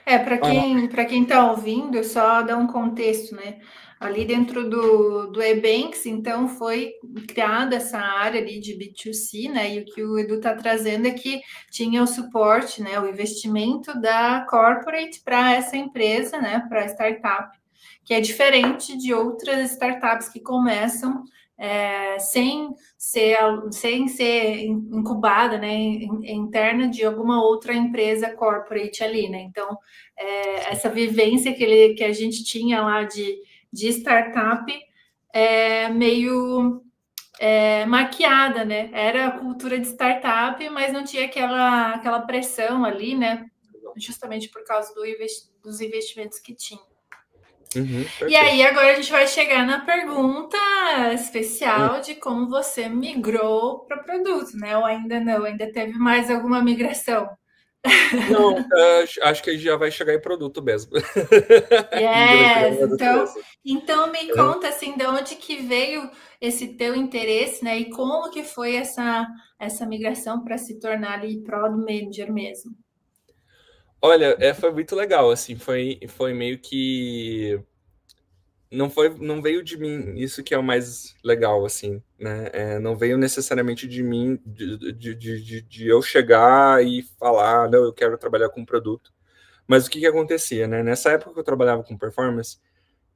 Para quem está ouvindo, só dar um contexto, né? Ali dentro do Ebanks, então, foi criada essa área ali de B2C, né? E o que o Edu está trazendo é que tinha o suporte, né? O investimento da corporate para essa empresa, né? Para a startup, que é diferente de outras startups que começam sem ser incubada, né, interna de alguma outra empresa corporate ali, né? Então, essa vivência que a gente tinha lá de startup meio maquiada, né? Era a cultura de startup, mas não tinha aquela pressão ali, né? Justamente por causa dos investimentos que tinha. E aí, agora a gente vai chegar na pergunta especial de como você migrou para o produto, né? Ou ainda não, ainda teve mais alguma migração? Não, acho que a gente já vai chegar em produto mesmo. Yes! Então me conta assim, de onde que veio esse teu interesse, né? E como que foi essa migração para se tornar ali Product Manager mesmo? Olha, foi muito legal, assim, foi meio que não veio de mim, isso que é o mais legal, assim, né? Não veio necessariamente de mim, de eu chegar e falar, não, eu quero trabalhar com produto. Mas o que acontecia, né? Nessa época que eu trabalhava com performance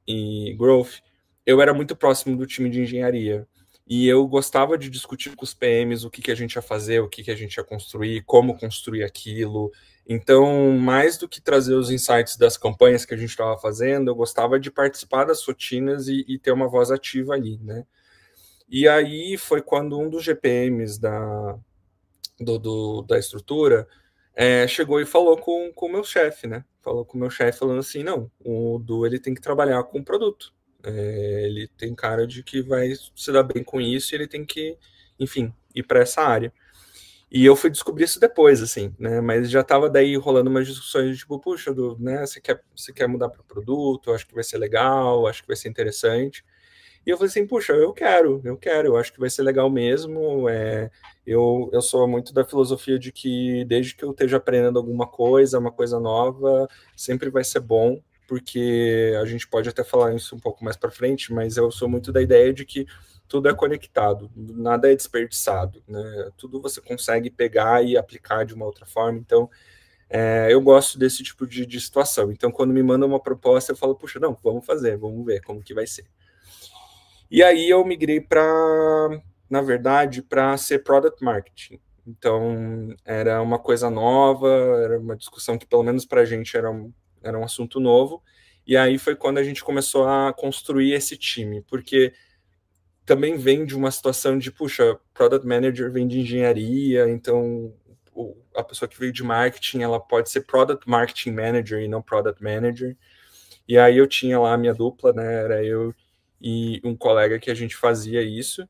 e growth, eu era muito próximo do time de engenharia. E eu gostava de discutir com os PMs o que a gente ia fazer, o que a gente ia construir, como construir aquilo. Então, mais do que trazer os insights das campanhas que a gente estava fazendo, eu gostava de participar das rotinas e ter uma voz ativa ali, né? E aí foi quando um dos GPMs da estrutura chegou e falou com o meu chefe, né? Falou com o meu chefe falando assim, não, o Du ele tem que trabalhar com produto. Ele tem cara de que vai se dar bem com isso e ele tem que, enfim, ir para essa área. E eu fui descobrir isso depois, assim, né? Mas já estava daí rolando umas discussões de tipo, puxa, Du, né? Você quer mudar para o produto? Eu acho que vai ser legal, acho que vai ser interessante. E eu falei assim, puxa, eu acho que vai ser legal mesmo. Eu sou muito da filosofia de que desde que eu esteja aprendendo alguma coisa, uma coisa nova, sempre vai ser bom, porque a gente pode até falar isso um pouco mais para frente, mas eu sou muito da ideia de que tudo é conectado, nada é desperdiçado, né? Tudo você consegue pegar e aplicar de uma outra forma, então eu gosto desse tipo de situação. Então, quando me mandam uma proposta, eu falo, puxa, não, vamos fazer, vamos ver como que vai ser. E aí eu migrei na verdade, para ser product marketing. Então, era uma coisa nova, era uma discussão que, pelo menos para a gente, era um assunto novo. E aí foi quando a gente começou a construir esse time, porque também vem de uma situação de, puxa, product manager vem de engenharia, então a pessoa que veio de marketing, ela pode ser product marketing manager e não product manager. E aí eu tinha lá a minha dupla, né? Era eu e um colega que a gente fazia isso.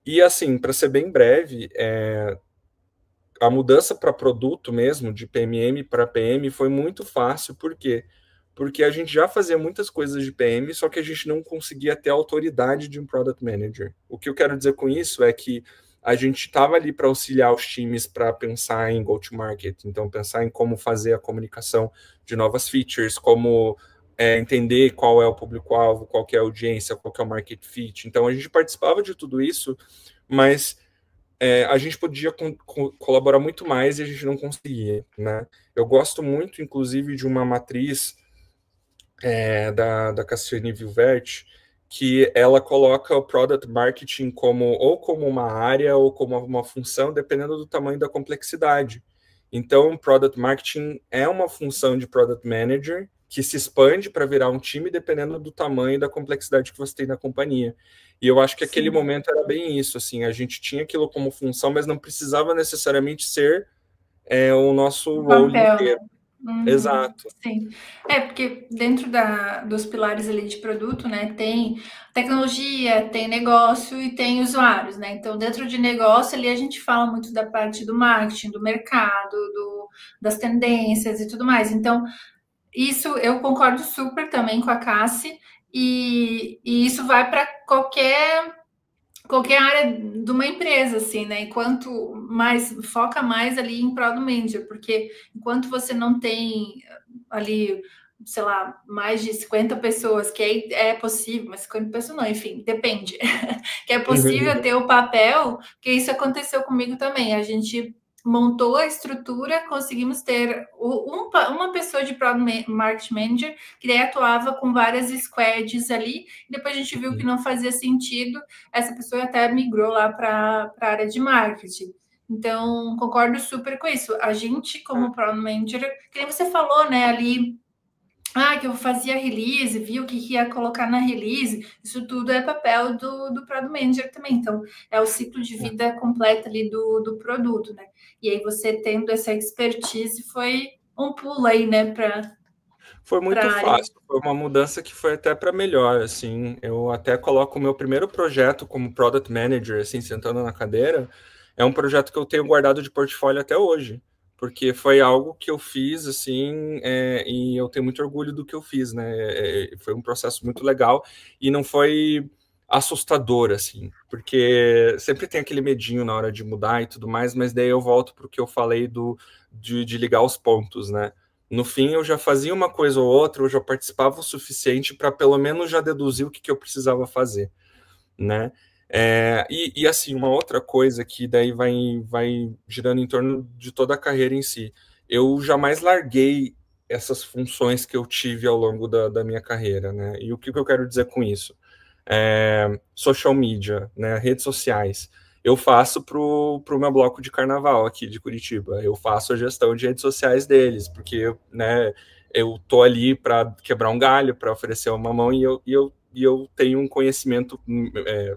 E assim, para ser bem breve, a mudança para produto mesmo, de PMM para PM, foi muito fácil. Por quê? Porque a gente já fazia muitas coisas de PM, só que a gente não conseguia ter a autoridade de um Product Manager. O que eu quero dizer com isso é que a gente estava ali para auxiliar os times para pensar em go-to-market, então pensar em como fazer a comunicação de novas features, como entender qual é o público-alvo, qual que é a audiência, qual que é o market fit. Então, a gente participava de tudo isso, mas a gente podia colaborar muito mais e a gente não conseguia, né? Eu gosto muito, inclusive, de uma matriz da Cassiane Vilvert, que ela coloca o Product Marketing como uma área ou como uma função, dependendo do tamanho da complexidade. Então, Product Marketing é uma função de Product Manager que se expande para virar um time dependendo do tamanho e da complexidade que você tem na companhia. E eu acho que aquele momento era bem isso, assim, a gente tinha aquilo como função, mas não precisava necessariamente ser o nosso role inteiro. Uhum, Exato. sim. Porque dentro dos pilares ali de produto, né, tem tecnologia, tem negócio e tem usuários, né? Então, dentro de negócio ali a gente fala muito da parte do marketing, do mercado, das tendências e tudo mais. Então, isso eu concordo super também com a Cassi, e isso vai para qualquer qualquer área de uma empresa, assim, né? Enquanto mais foca mais ali em Product Manager, porque enquanto você não tem ali, sei lá, mais de 50 pessoas, que é possível, mas 50 pessoas não, enfim, depende, que é possível ter o papel, que isso aconteceu comigo também. A gente montou a estrutura, conseguimos ter uma pessoa de Product Marketing Manager, que daí atuava com várias squads ali, e depois a gente viu que não fazia sentido, essa pessoa até migrou lá para a área de marketing. Então, concordo super com isso. A gente, como Product Manager, que nem você falou, né, ali, que eu fazia release, viu o que ia colocar na release, isso tudo é papel do Product Manager também. Então, é o ciclo de vida completo ali do produto, né? E aí, você tendo essa expertise, foi um pulo aí, né, para Foi muito a área. fácil, foi uma mudança que foi até para melhor, assim. Eu até coloco o meu primeiro projeto como Product Manager, assim, sentando na cadeira, é um projeto que eu tenho guardado de portfólio até hoje, porque foi algo que eu fiz, assim, e eu tenho muito orgulho do que eu fiz, né? Foi um processo muito legal e não foi assustador, assim, porque sempre tem aquele medinho na hora de mudar e tudo mais, mas daí eu volto para o que eu falei de ligar os pontos, né? No fim, eu já fazia uma coisa ou outra, eu já participava o suficiente para pelo menos já deduzir o que eu precisava fazer, né? Assim, uma outra coisa que daí vai girando em torno de toda a carreira em si. Eu jamais larguei essas funções que eu tive ao longo da minha carreira, né? E o que eu quero dizer com isso? Social media, né? Redes sociais. Eu faço pro meu bloco de carnaval aqui de Curitiba. Eu faço a gestão de redes sociais deles, porque, né, eu tô ali para quebrar um galho, para oferecer uma mão e eu tenho um conhecimento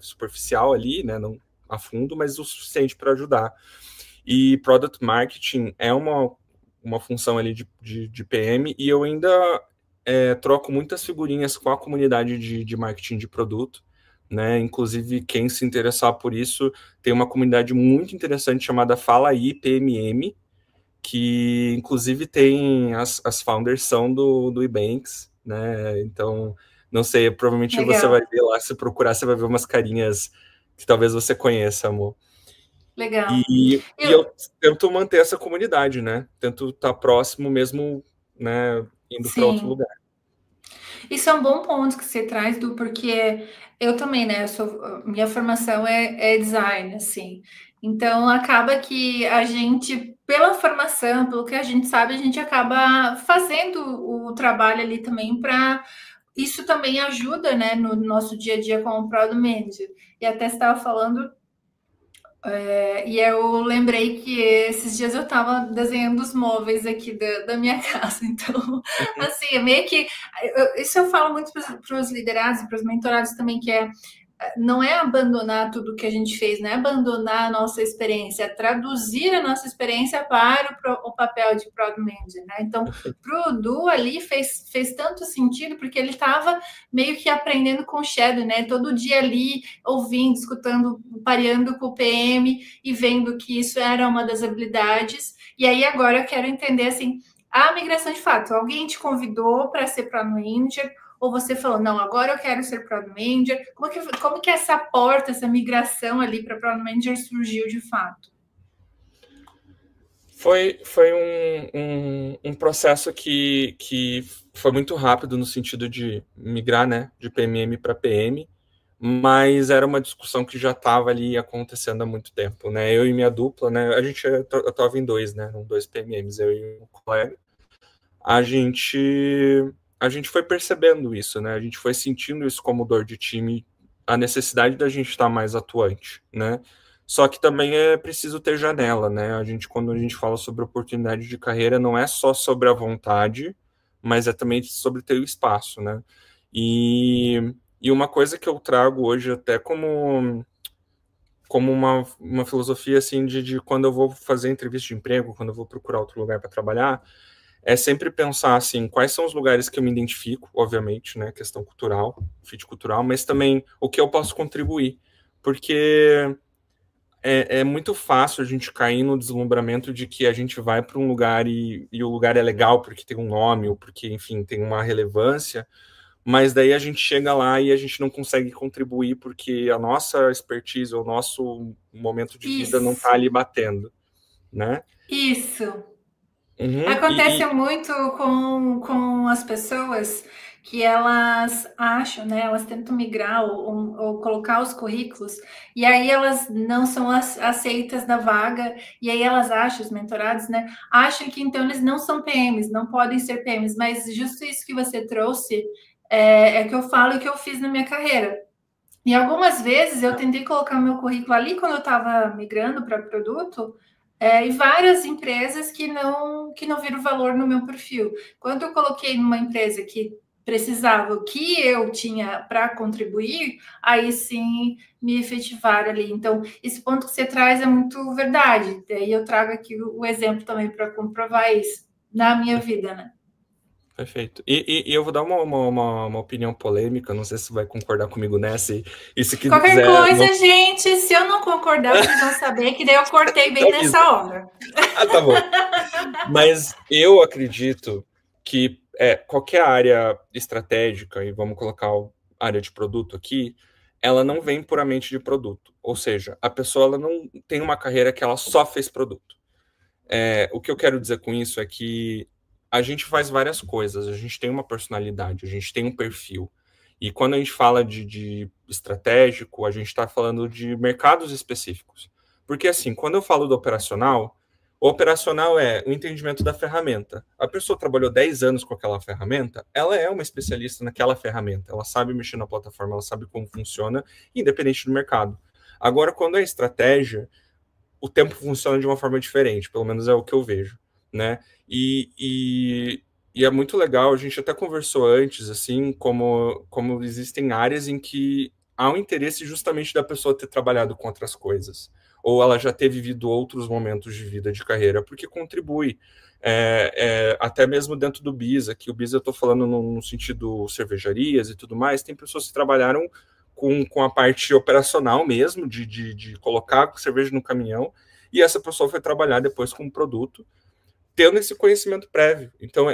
superficial ali, né, não a fundo, mas o suficiente para ajudar. E Product Marketing é uma função ali de PM, e eu ainda troco muitas figurinhas com a comunidade de marketing de produto, né? Inclusive, quem se interessar por isso, tem uma comunidade muito interessante chamada Fala aí PMM, que inclusive tem as founders são do Ebanks, né? Então, não sei, provavelmente você vai Legal, ver lá, se procurar, você vai ver umas carinhas que talvez você conheça, amor. legal. E eu tento manter essa comunidade, né? Tento estar próximo mesmo, né? Indo para outro Sim. lugar. Isso é um bom ponto que você traz, do porque eu também, né? Minha formação é design, assim. Então acaba que a gente, pela formação, pelo que a gente sabe, a gente acaba fazendo o trabalho ali também para isso também ajuda, né, no nosso dia a dia como Product Manager. E até você estava falando e eu lembrei que esses dias eu estava desenhando os móveis aqui da minha casa. Então, assim, é meio que. Isso eu falo muito para os liderados e para os mentorados também, que não é abandonar tudo que a gente fez, não é abandonar a nossa experiência, é traduzir a nossa experiência para o papel de Product Manager, né? Então, para o Du ali fez tanto sentido, porque ele estava meio que aprendendo com o Shadow, né? Todo dia ali, ouvindo, escutando, pareando com o PM e vendo que isso era uma das habilidades. E aí agora eu quero entender, assim, a migração de fato. Alguém te convidou para ser Product Manager, ou você falou, não, agora eu quero ser Product Manager? Como que essa porta, essa migração ali para Product Manager surgiu de fato? Foi um processo que foi muito rápido no sentido de migrar, né, de PMM para PM, mas era uma discussão que já estava ali acontecendo há muito tempo, né? Eu e minha dupla, né? A gente estava em dois, né? Dois PMMs, eu e um colega. A gente a gente foi percebendo isso, né? A gente foi sentindo isso como dor de time, a necessidade da gente estar mais atuante, né? Só que também é preciso ter janela, né? Quando a gente fala sobre oportunidade de carreira, não é só sobre a vontade, mas é também sobre ter o espaço, né? E uma coisa que eu trago hoje até como uma filosofia assim de quando eu vou fazer entrevista de emprego, quando eu vou procurar outro lugar para trabalhar, é sempre pensar assim, quais são os lugares que eu me identifico, obviamente, né, questão cultural, fit cultural, mas também o que eu posso contribuir, porque é muito fácil a gente cair no deslumbramento de que a gente vai para um lugar e o lugar é legal porque tem um nome, ou porque, enfim, tem uma relevância, mas daí a gente chega lá e a gente não consegue contribuir porque a nossa expertise, o nosso momento de vida não está ali batendo, né? Isso. Uhum. Acontece muito com as pessoas que elas acham, né? Elas tentam migrar ou colocar os currículos, e aí elas não são aceitas na vaga, e aí elas acham, os mentorados, né? Acham que então eles não são PMs, não podem ser PMs, mas justo isso que você trouxe é que eu falo e que eu fiz na minha carreira. E algumas vezes eu tentei colocar o meu currículo ali quando eu estava migrando para produto, e várias empresas que não viram valor no meu perfil. Quando eu coloquei numa empresa que precisava o que eu tinha para contribuir, aí sim me efetivaram ali. Então, esse ponto que você traz é muito verdade. Daí eu trago aqui o exemplo também para comprovar isso na minha vida, né? Perfeito. E eu vou dar uma opinião polêmica, não sei se você vai concordar comigo nessa, e se Qualquer quiser... coisa, Não... gente, se eu não concordar, vocês vão saber que daí eu cortei bem nessa hora. Ah, tá bom. Mas eu acredito que qualquer área estratégica, e vamos colocar a área de produto aqui, ela não vem puramente de produto. Ou seja, a pessoa ela não tem uma carreira que ela só fez produto. O que eu quero dizer com isso é que a gente faz várias coisas, a gente tem uma personalidade, a gente tem um perfil. E quando a gente fala de estratégico, a gente está falando de mercados específicos. Porque, assim, quando eu falo do operacional, o operacional é o entendimento da ferramenta. A pessoa trabalhou 10 anos com aquela ferramenta, ela é uma especialista naquela ferramenta. Ela sabe mexer na plataforma, ela sabe como funciona, independente do mercado. Agora, quando é estratégia, o tempo funciona de uma forma diferente, pelo menos é o que eu vejo, né? E é muito legal, a gente até conversou antes, assim, como existem áreas em que há um interesse justamente da pessoa ter trabalhado com outras coisas, ou ela já ter vivido outros momentos de vida, de carreira, porque contribui. Até mesmo dentro do BIS, aqui o BIS eu estou falando no sentido cervejarias e tudo mais, tem pessoas que trabalharam com a parte operacional mesmo, de colocar cerveja no caminhão, e essa pessoa foi trabalhar depois com um produto, tendo esse conhecimento prévio. Então,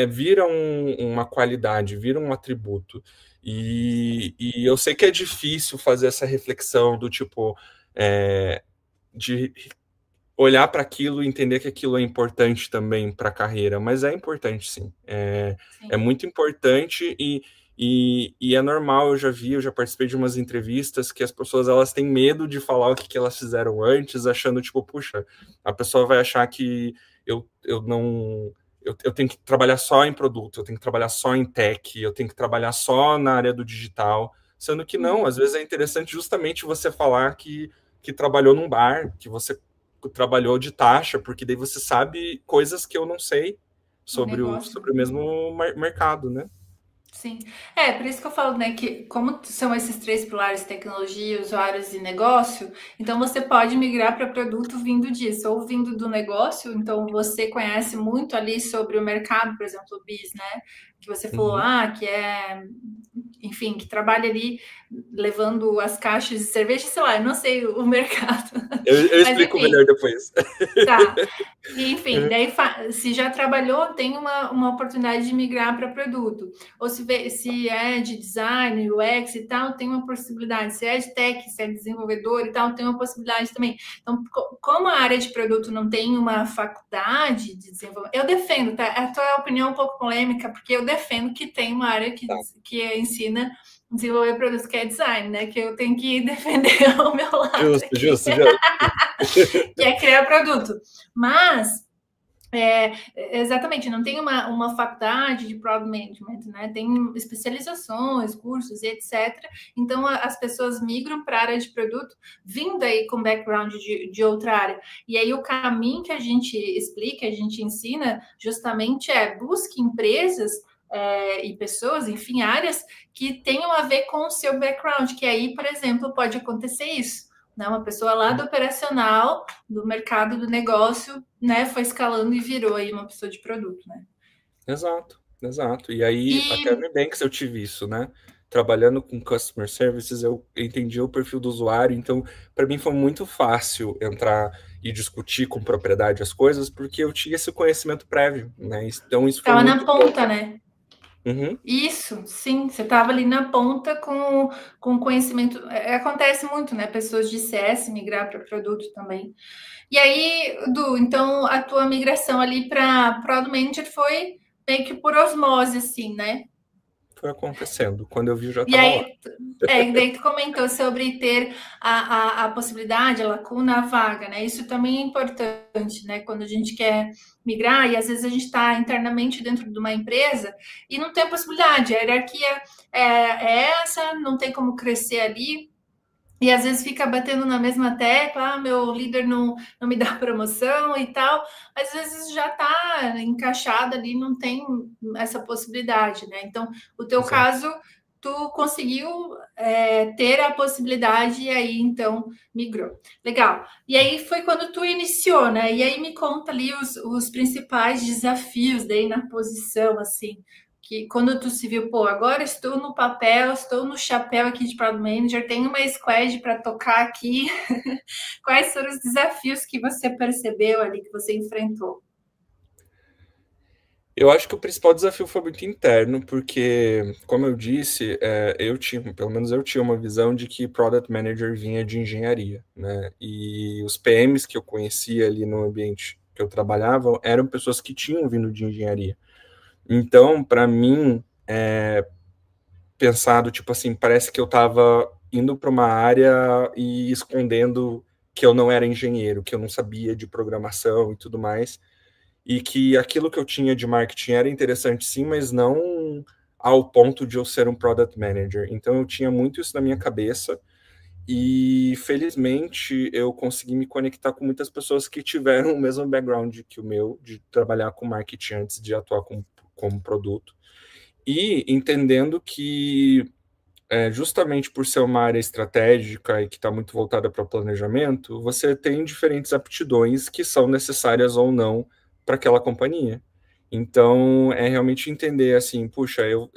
vira uma qualidade, vira um atributo. E eu sei que é difícil fazer essa reflexão do tipo, de olhar para aquilo e entender que aquilo é importante também para a carreira, mas é importante sim. É muito importante e é normal, eu já participei de umas entrevistas que as pessoas elas têm medo de falar o que elas fizeram antes, achando tipo, puxa, a pessoa vai achar que eu não... Eu tenho que trabalhar só em produto, eu tenho que trabalhar só em tech, eu tenho que trabalhar só na área do digital, sendo que não, às vezes é interessante justamente você falar que trabalhou num bar, que você trabalhou de taxa, porque daí você sabe coisas que eu não sei sobre o mesmo mercado, né? Sim. Por isso que eu falo, né, que como são esses três pilares, tecnologia, usuários e negócio, então você pode migrar para produto vindo disso, ou vindo do negócio, então você conhece muito ali sobre o mercado, por exemplo, o BIS, né, que você falou, que enfim, que trabalha ali levando as caixas de cerveja, sei lá, eu não sei o mercado. Eu Mas, explico enfim, melhor depois. tá. Enfim, daí se já trabalhou, tem uma oportunidade de migrar para produto. Ou se é de design, UX e tal, tem uma possibilidade. Se é de tech, se é desenvolvedor e tal, tem uma possibilidade também. Então, como a área de produto não tem uma faculdade de desenvolvimento, eu defendo, tá? A tua opinião é um pouco polêmica, porque eu defendo que tem uma área que ensina desenvolver produtos, que é design, né? Que eu tenho que defender o meu lado. Justo. Que é criar produto. Mas, exatamente, não tem uma faculdade de Product Management, né? Tem especializações, cursos e etc. Então, as pessoas migram para a área de produto, vindo aí com background de outra área. E aí, o caminho que a gente explica, a gente ensina, justamente busque empresas e pessoas, enfim, áreas que tenham a ver com o seu background, que aí, por exemplo, pode acontecer isso. Né, uma pessoa lá do operacional, do mercado do negócio, né, foi escalando e virou aí uma pessoa de produto, né? Exato. E aí, até no Nubanks eu tive isso, né? Trabalhando com Customer Services, eu entendi o perfil do usuário, então, para mim foi muito fácil entrar e discutir com propriedade as coisas, porque eu tinha esse conhecimento prévio, né? Então, isso foi Tava na muito bom. ponta, né? Uhum. Isso, sim, você estava ali na ponta com conhecimento. Acontece muito, né? Pessoas de CS migrar para produto também. E aí, Du, então a tua migração ali para Product Manager foi meio que por osmose, assim, né? Foi acontecendo. Quando eu vi, eu já E estava lá. aí, daí tu comentou sobre ter a possibilidade, a lacuna, a vaga, né? Isso também é importante, né? Quando a gente quer migrar, e às vezes a gente está internamente dentro de uma empresa e não tem a possibilidade, a hierarquia é essa, não tem como crescer ali, e às vezes fica batendo na mesma tecla, meu líder não me dá promoção e tal, mas às vezes já está encaixado ali, não tem essa possibilidade, né? Então, o teu Exato. caso, tu conseguiu ter a possibilidade e aí então migrou. Legal. E aí foi quando tu iniciou, né? E aí me conta ali os principais desafios daí na posição, assim, que quando tu se viu, pô, agora estou no papel, estou no chapéu aqui de Product Manager, tenho uma squad para tocar aqui. Quais foram os desafios que você percebeu ali, que você enfrentou? Eu acho que o principal desafio foi muito interno, porque, como eu disse, eu tinha, pelo menos eu tinha uma visão de que Product Manager vinha de engenharia, né? E os PMs que eu conhecia ali no ambiente que eu trabalhava eram pessoas que tinham vindo de engenharia. Então, para mim, pensado, tipo assim, parece que eu estava indo para uma área e escondendo que eu não era engenheiro, que eu não sabia de programação e tudo mais, e que aquilo que eu tinha de marketing era interessante sim, mas não ao ponto de eu ser um product manager. Então eu tinha muito isso na minha cabeça e felizmente eu consegui me conectar com muitas pessoas que tiveram o mesmo background que o meu, de trabalhar com marketing antes de atuar como produto. E entendendo que justamente por ser uma área estratégica e que está muito voltada para o planejamento, você tem diferentes aptidões que são necessárias ou não para aquela companhia. Então, é realmente entender assim, puxa, eu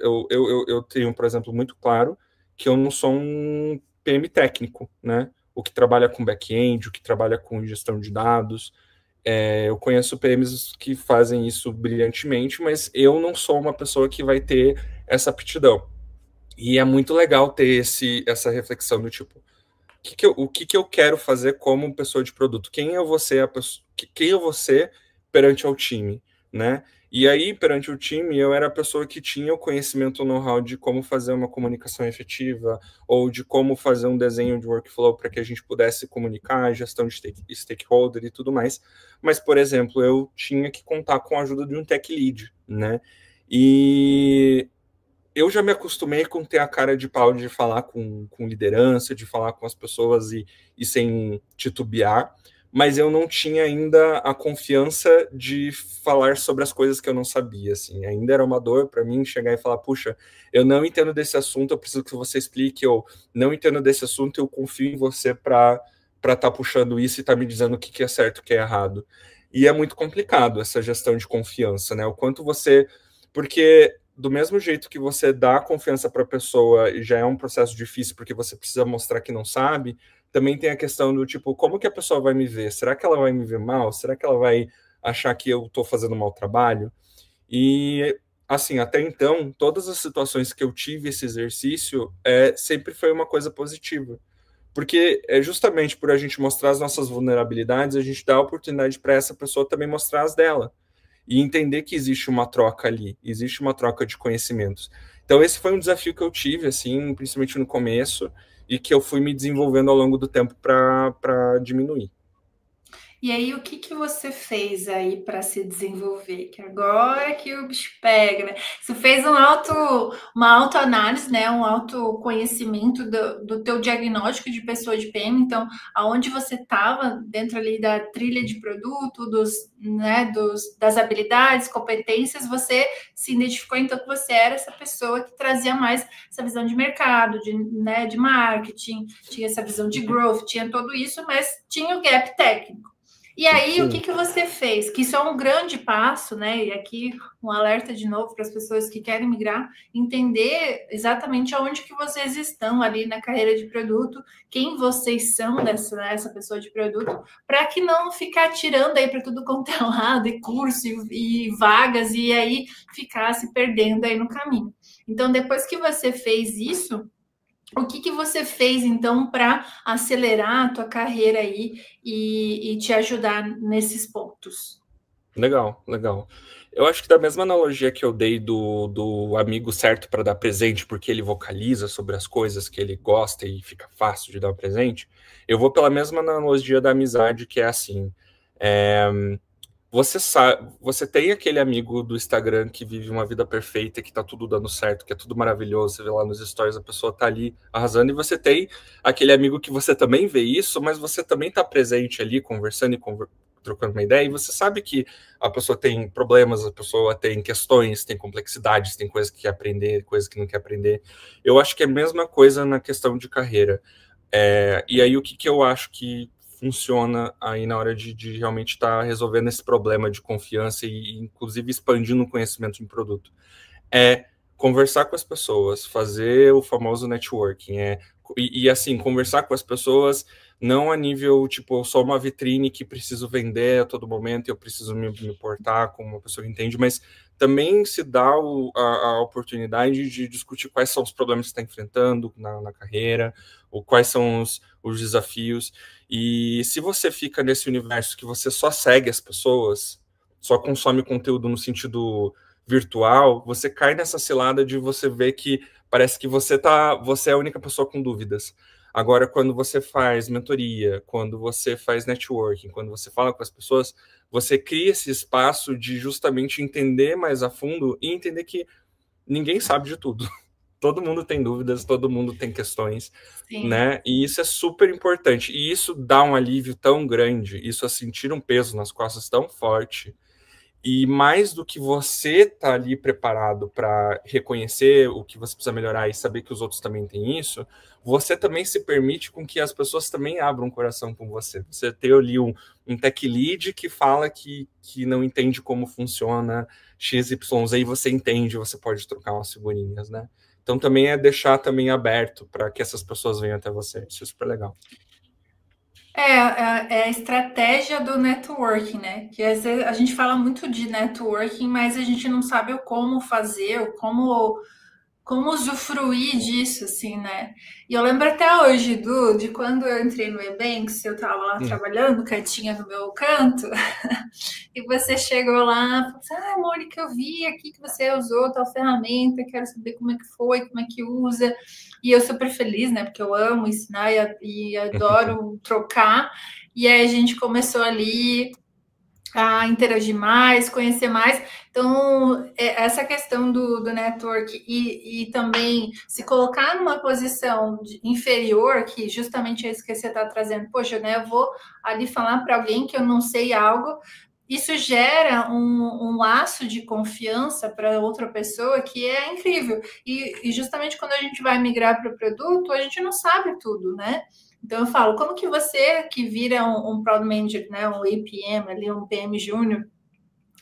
tenho, por exemplo, muito claro que eu não sou um PM técnico, né? O que trabalha com back-end, o que trabalha com gestão de dados. Eu conheço PMs que fazem isso brilhantemente, mas eu não sou uma pessoa que vai ter essa aptidão. E é muito legal ter essa reflexão do tipo, o que que eu quero fazer como pessoa de produto? Quem eu vou ser, quem eu vou ser perante ao time, né? E aí, perante o time, eu era a pessoa que tinha o conhecimento, o know-how de como fazer uma comunicação efetiva, ou de como fazer um desenho de workflow para que a gente pudesse comunicar, gestão de stakeholder e tudo mais. Mas, por exemplo, eu tinha que contar com a ajuda de um tech lead, né? E eu já me acostumei com ter a cara de pau de falar com liderança, de falar com as pessoas e sem titubear, mas eu não tinha ainda a confiança de falar sobre as coisas que eu não sabia, assim. Ainda era uma dor para mim chegar e falar, puxa, eu não entendo desse assunto, eu preciso que você explique, ou não entendo desse assunto, eu confio em você para estar puxando isso e estar me dizendo o que é certo, o que é errado. E é muito complicado essa gestão de confiança, né? O quanto você... Porque do mesmo jeito que você dá confiança para a pessoa e já é um processo difícil porque você precisa mostrar que não sabe, também tem a questão do tipo, como que a pessoa vai me ver? Será que ela vai me ver mal? Será que ela vai achar que eu estou fazendo um mau trabalho? E assim, até então, todas as situações que eu tive esse exercício sempre foi uma coisa positiva. Porque é justamente por a gente mostrar as nossas vulnerabilidades, a gente dá a oportunidade para essa pessoa também mostrar as dela e entender que existe uma troca ali, existe uma troca de conhecimentos. Então esse foi um desafio que eu tive, assim, principalmente no começo, e que eu fui me desenvolvendo ao longo do tempo para diminuir. E aí, o que que você fez aí para se desenvolver? Que agora que o bicho pega, né? Você fez uma autoanálise, né? Um autoconhecimento do teu diagnóstico de pessoa de PM. Então, aonde você estava dentro ali da trilha de produto, das habilidades, competências, você se identificou então que você era essa pessoa que trazia mais essa visão de mercado, de marketing, tinha essa visão de growth, tinha tudo isso, mas tinha o gap técnico. E aí, o que Sim, que você fez? Que isso é um grande passo, né? E aqui um alerta de novo para as pessoas que querem migrar, entender exatamente aonde que vocês estão ali na carreira de produto, quem vocês são essa pessoa de produto, para que não ficar tirando aí para tudo quanto é lado, e curso e vagas, e aí ficar se perdendo aí no caminho. Então, depois que você fez isso, o que que você fez então para acelerar a tua carreira aí e te ajudar nesses pontos? legal, legal. Eu acho que da mesma analogia que eu dei do amigo certo para dar presente, porque ele vocaliza sobre as coisas que ele gosta e fica fácil de dar um presente, eu vou pela mesma analogia da amizade, que é assim. é, Você sabe, você tem aquele amigo do Instagram que vive uma vida perfeita, que tá tudo dando certo, que é tudo maravilhoso. Você vê lá nos stories, a pessoa tá ali arrasando, e você tem aquele amigo que você também vê isso, mas você também tá presente ali, conversando e trocando uma ideia, e você sabe que a pessoa tem problemas, a pessoa tem questões, tem complexidades, tem coisas que quer aprender, coisas que não quer aprender. Eu acho que é a mesma coisa na questão de carreira. E aí, o que, que eu acho que funciona aí na hora de realmente estar resolvendo esse problema de confiança e, inclusive, expandindo o conhecimento de um produto? É conversar com as pessoas, fazer o famoso networking, assim, conversar com as pessoas não a nível, tipo, eu sou uma vitrine que preciso vender a todo momento, eu preciso me portar como uma pessoa que entende, mas também se dá a oportunidade de discutir quais são os problemas que você está enfrentando na carreira, ou quais são os desafios, e se você fica nesse universo que você só segue as pessoas, só consome conteúdo no sentido virtual, você cai nessa cilada de você ver que parece que você é a única pessoa com dúvidas. Agora, quando você faz mentoria, quando você faz networking, quando você fala com as pessoas, você cria esse espaço de justamente entender mais a fundo e entender que ninguém sabe de tudo. Todo mundo tem dúvidas, todo mundo tem questões, Sim. né? E isso é super importante. E isso dá um alívio tão grande, isso assim tira um peso nas costas tão forte, e mais do que você tá ali preparado para reconhecer o que você precisa melhorar e saber que os outros também têm isso, você também se permite com que as pessoas também abram o coração com você. Você tem ali um tech lead que fala que não entende como funciona XYZ e você entende, você pode trocar umas figurinhas, né? Então também é deixar também aberto para que essas pessoas venham até você. Isso é super legal. É a estratégia do networking, né? Que às vezes a gente fala muito de networking, mas a gente não sabe o como fazer, o como usufruir disso, assim, né? E eu lembro até hoje, de quando eu entrei no Ebanks, eu tava lá Hum. trabalhando, quietinha no meu canto, e você chegou lá, falou assim, Mônica, eu vi aqui que você usou tal ferramenta, quero saber como é que foi, como é que usa. E eu super feliz, né? Porque eu amo ensinar e adoro trocar. E aí a gente começou ali a interagir mais, conhecer mais. Então, essa questão do network e também se colocar numa posição inferior, que justamente é isso que você está trazendo. Poxa, né? Eu vou ali falar para alguém que eu não sei algo. Isso gera um laço de confiança para outra pessoa que é incrível. E justamente quando a gente vai migrar para o produto, a gente não sabe tudo, né? Então eu falo, como que você que vira um Product Manager, né, um APM ali, um PM Júnior,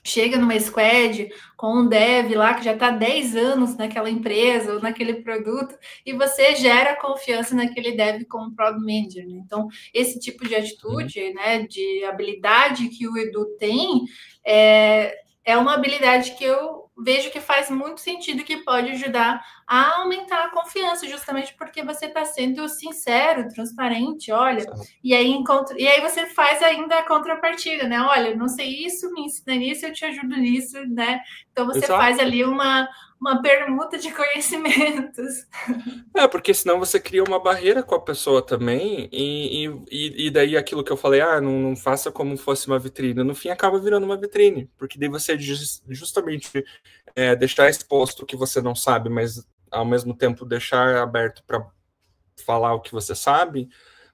chega numa squad com um dev lá que já está há 10 anos naquela empresa ou naquele produto e você gera confiança naquele dev como Product Manager, né? Então, esse tipo de Uhum. atitude, né, de habilidade que o Edu tem, é uma habilidade que eu vejo que faz muito sentido, que pode ajudar a aumentar a confiança, justamente porque você está sendo sincero, transparente, olha, Exato. e aí você faz ainda a contrapartida, né? Olha, não sei isso, me ensina nisso, eu te ajudo nisso, né? Então você faz Exato. ali uma permuta de conhecimentos. Porque senão você cria uma barreira com a pessoa também, e daí aquilo que eu falei, não faça como fosse uma vitrine. No fim, acaba virando uma vitrine, porque daí você justamente deixar exposto o que você não sabe, mas ao mesmo tempo deixar aberto para falar o que você sabe,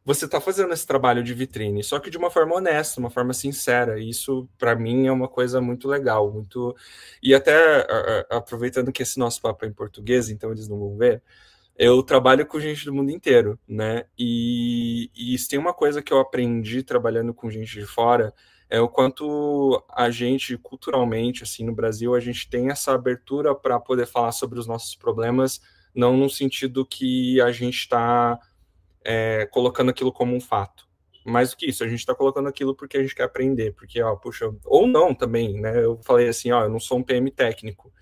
você está fazendo esse trabalho de vitrine, só que de uma forma honesta, uma forma sincera. E isso, para mim, é uma coisa muito legal, muito. E até aproveitando que esse nosso papo é em português, então eles não vão ver. Eu trabalho com gente do mundo inteiro, né? E se tem uma coisa que eu aprendi trabalhando com gente de fora, é o quanto a gente, culturalmente, assim, no Brasil, a gente tem essa abertura para poder falar sobre os nossos problemas, não no sentido que a gente está colocando aquilo como um fato. Mais do que isso, a gente está colocando aquilo porque a gente quer aprender, porque, ó, puxa, ou não também, né? Eu falei assim, ó, eu não sou um PM técnico.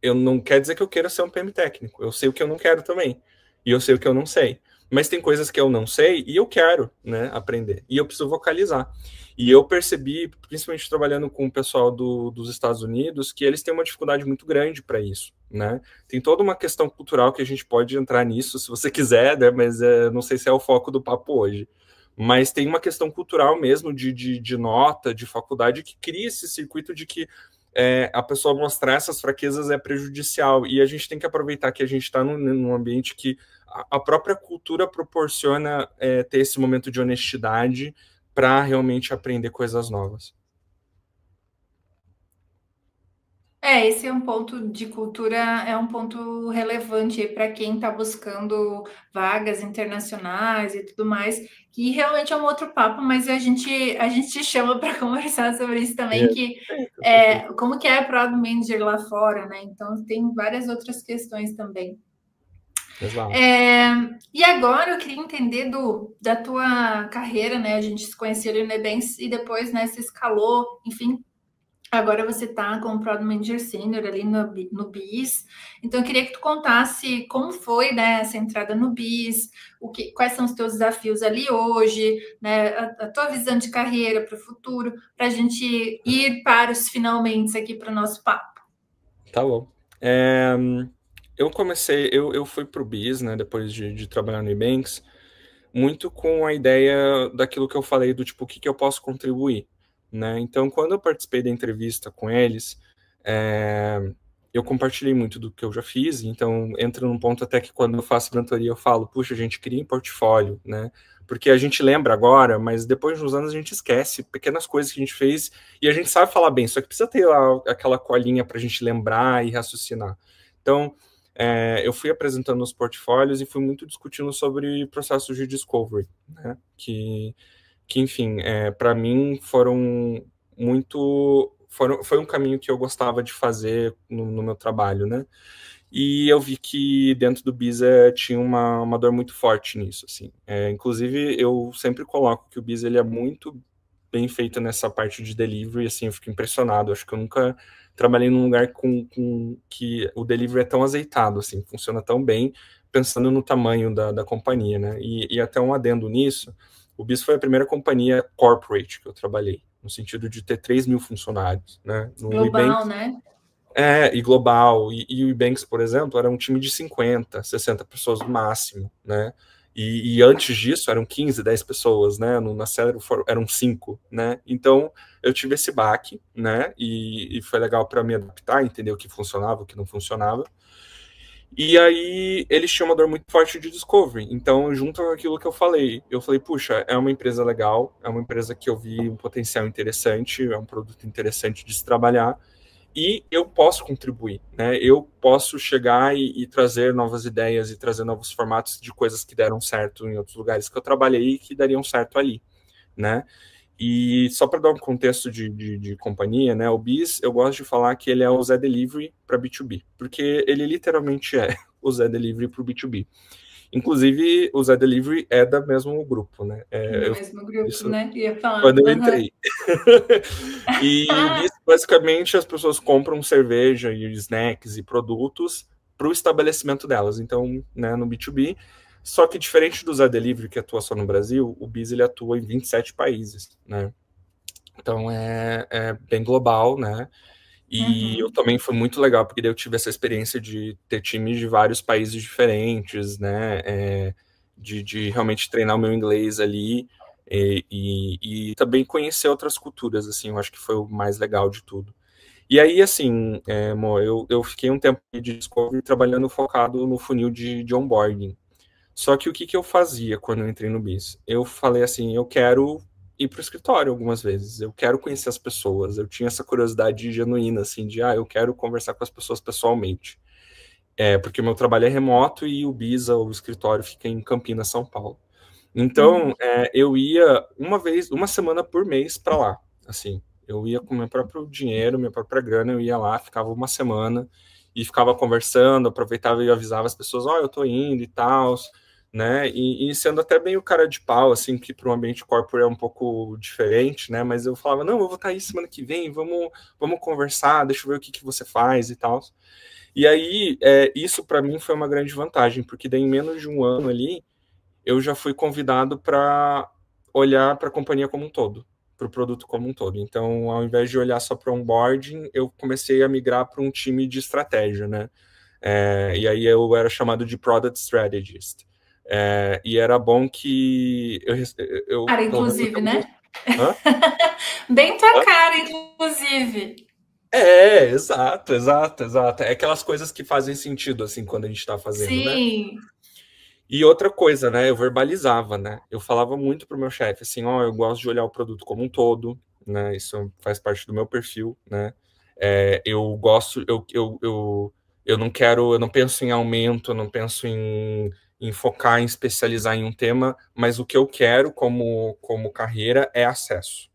Eu não quer dizer que eu queira ser um PM técnico. Eu sei o que eu não quero também. E eu sei o que eu não sei. Mas tem coisas que eu não sei e eu quero, né, aprender. E eu preciso vocalizar. E eu percebi, principalmente trabalhando com o pessoal dos Estados Unidos, que eles têm uma dificuldade muito grande para isso, né? Tem toda uma questão cultural que a gente pode entrar nisso, se você quiser, né? Mas não sei se é o foco do papo hoje. Mas tem uma questão cultural mesmo de nota, de faculdade, que cria esse circuito de que a pessoa mostrar essas fraquezas é prejudicial. E a gente tem que aproveitar que a gente está num ambiente que a própria cultura proporciona ter esse momento de honestidade para realmente aprender coisas novas. Esse é um ponto de cultura, é um ponto relevante para quem está buscando vagas internacionais e tudo mais, que realmente é um outro papo, mas a gente te chama para conversar sobre isso também, que como que é Product Manager lá fora, né? Então tem várias outras questões também. Exato. E agora eu queria entender da tua carreira, né? A gente se conheceu ali no Ebanks e depois, né, se escalou, enfim. Agora você está como Product Manager Senior ali no BIS. Então, eu queria que tu contasse como foi, né, essa entrada no BIS, quais são os teus desafios ali hoje, né, a tua visão de carreira para o futuro, para a gente ir para os finalmente aqui para o nosso papo. Tá bom. Eu fui para o BIS, né, depois de trabalhar no Ebanks, muito com a ideia daquilo que eu falei, do tipo, o que eu posso contribuir, né? Então, quando eu participei da entrevista com eles, eu compartilhei muito do que eu já fiz, então entra num ponto até que quando eu faço mentoria eu falo, puxa, a gente cria um portfólio, né? Porque a gente lembra agora, mas depois de uns anos a gente esquece pequenas coisas que a gente fez e a gente sabe falar bem, só que precisa ter lá aquela colinha para a gente lembrar e raciocinar. Então, eu fui apresentando os portfólios e fui muito discutindo sobre processos de discovery, né? Que enfim, para mim foi um caminho que eu gostava de fazer no meu trabalho, né? E eu vi que dentro do Biza tinha uma dor muito forte nisso, assim. Inclusive, eu sempre coloco que o Biza ele é muito bem feito nessa parte de delivery, assim, eu fico impressionado. Acho que eu nunca trabalhei num lugar com que o delivery é tão azeitado, assim, funciona tão bem, pensando no tamanho da companhia, né? E até um adendo nisso, o BIS foi a primeira companhia corporate que eu trabalhei, no sentido de ter 3 mil funcionários, né? No Global, Ebanks, né? e global. E o Ebanks, por exemplo, era um time de 50, 60 pessoas no máximo, né? E antes disso eram 15, 10 pessoas, né? Na Celery eram 5, né? Então eu tive esse baque, né? E foi legal para me adaptar, entender o que funcionava, o que não funcionava. E aí eles tinham uma dor muito forte de discovery. Então, junto com aquilo que eu falei, puxa, é uma empresa legal, é uma empresa que eu vi um potencial interessante, é um produto interessante de se trabalhar, e eu posso contribuir, né? Eu posso chegar e trazer novas ideias e trazer novos formatos de coisas que deram certo em outros lugares que eu trabalhei e que dariam certo ali, né? E só para dar um contexto de companhia, né? O BIS, eu gosto de falar que ele é o Zé Delivery para B2B, porque ele literalmente é o Zé Delivery para o B2B. Inclusive, o Zé Delivery é do mesmo grupo, né? Do mesmo grupo, Isso né? Ia falar. quando eu entrei. E o BIS, basicamente, as pessoas compram cerveja e snacks e produtos para o estabelecimento delas. Então, né, no B2B, só que diferente do Zé Delivery, que atua só no Brasil, o BIS ele atua em 27 países, né? Então é bem global, né? E eu também foi muito legal, porque daí eu tive essa experiência de ter times de vários países diferentes, né? De realmente treinar o meu inglês ali e também conhecer outras culturas, assim, eu acho que foi o mais legal de tudo. E aí, assim, Mo, eu fiquei um tempo de Discovery trabalhando focado no funil de onboarding. Só que o que eu fazia quando eu entrei no BIS? Eu falei assim, eu quero ir para o escritório algumas vezes, eu quero conhecer as pessoas, eu tinha essa curiosidade genuína, assim, eu quero conversar com as pessoas pessoalmente. porque o meu trabalho é remoto e o BISA, o escritório, fica em Campinas, São Paulo. Então, eu ia uma semana por mês para lá, assim. Eu ia com meu próprio dinheiro, minha própria grana, eu ia lá, ficava uma semana e ficava conversando, aproveitava e avisava as pessoas, eu tô indo e tal, né? E sendo até bem o cara de pau, assim, que para um ambiente corporate é um pouco diferente, né? Mas eu falava, não, eu vou estar aí semana que vem, vamos conversar, deixa eu ver o que você faz e tal. E aí, isso para mim foi uma grande vantagem, porque daí em menos de um ano ali, eu já fui convidado para olhar para a companhia como um todo, para o produto como um todo. Então, ao invés de olhar só para onboarding, eu comecei a migrar para um time de estratégia, né? E aí eu era chamado de Product Strategist. E era bom que eu Cara, pelo menos inclusive, né? Hã? Bem tua Hã? cara, inclusive. Exato, exato, exato. É aquelas coisas que fazem sentido, assim, quando a gente está fazendo, né? Sim. E outra coisa, né? Eu verbalizava, né? Eu falava muito pro meu chefe, assim, eu gosto de olhar o produto como um todo, né? Isso faz parte do meu perfil, né? Eu gosto, eu não quero, eu não penso em aumento, eu não penso em focar, em especializar em um tema, mas o que eu quero como carreira é acesso.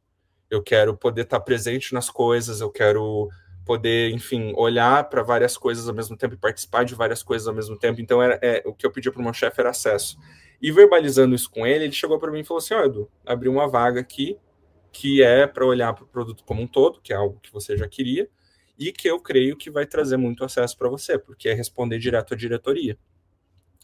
Eu quero poder estar presente nas coisas, eu quero poder, enfim, olhar para várias coisas ao mesmo tempo e participar de várias coisas ao mesmo tempo. Então, o que eu pedi para o meu chefe era acesso. E verbalizando isso com ele chegou para mim e falou assim: Edu, abri uma vaga aqui que é para olhar para o produto como um todo, que é algo que você já queria, e que eu creio que vai trazer muito acesso para você, porque é responder direto à diretoria.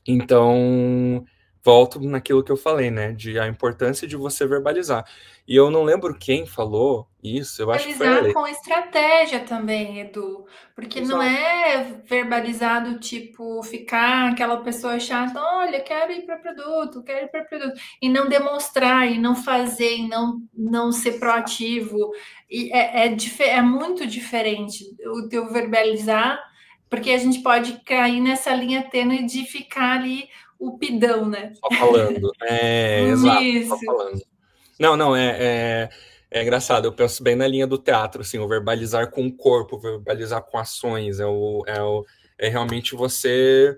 Então, volto naquilo que eu falei, né? De a importância de você verbalizar. E eu não lembro quem falou isso, eu acho que foi a Verbalizar Ale. com estratégia também, Edu, porque não Exato. é verbalizado tipo ficar aquela pessoa chata, olha, quero ir para produto, quero ir para produto, e não demonstrar, e não fazer, e não ser proativo. E é muito diferente o teu verbalizar, porque a gente pode cair nessa linha tênue de ficar ali o pidão, né? Só falando. Exato, só Isso. falando. Não, não, é engraçado. Eu penso bem na linha do teatro, assim, o verbalizar com o corpo, o verbalizar com ações, é realmente você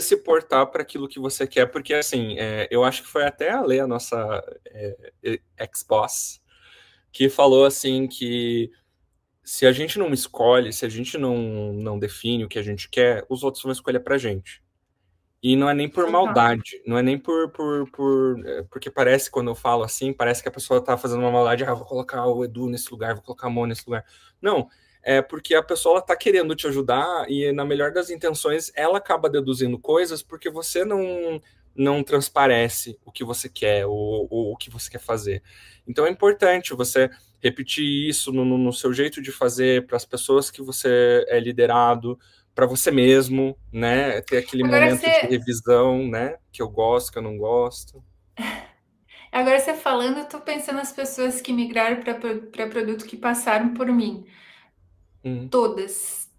se portar para aquilo que você quer, porque assim, eu acho que foi até a Lê, a nossa ex-boss, que falou assim que se a gente não escolhe, se a gente não define o que a gente quer, os outros vão escolher pra gente. E não é nem por Total. maldade, não é nem porque parece, quando eu falo assim, parece que a pessoa tá fazendo uma maldade, vou colocar o Edu nesse lugar, vou colocar a Mo nesse lugar. Não, é porque a pessoa ela tá querendo te ajudar e, na melhor das intenções, ela acaba deduzindo coisas porque você não transparece o que você quer, o que você quer fazer. Então é importante você repetir isso no seu jeito de fazer para as pessoas que você é liderado, para você mesmo, né? Ter aquele Agora momento de você, revisão, né? Que eu gosto, que eu não gosto. Agora você falando, eu tô pensando nas pessoas que migraram para produto que passaram por mim. Uhum. Todas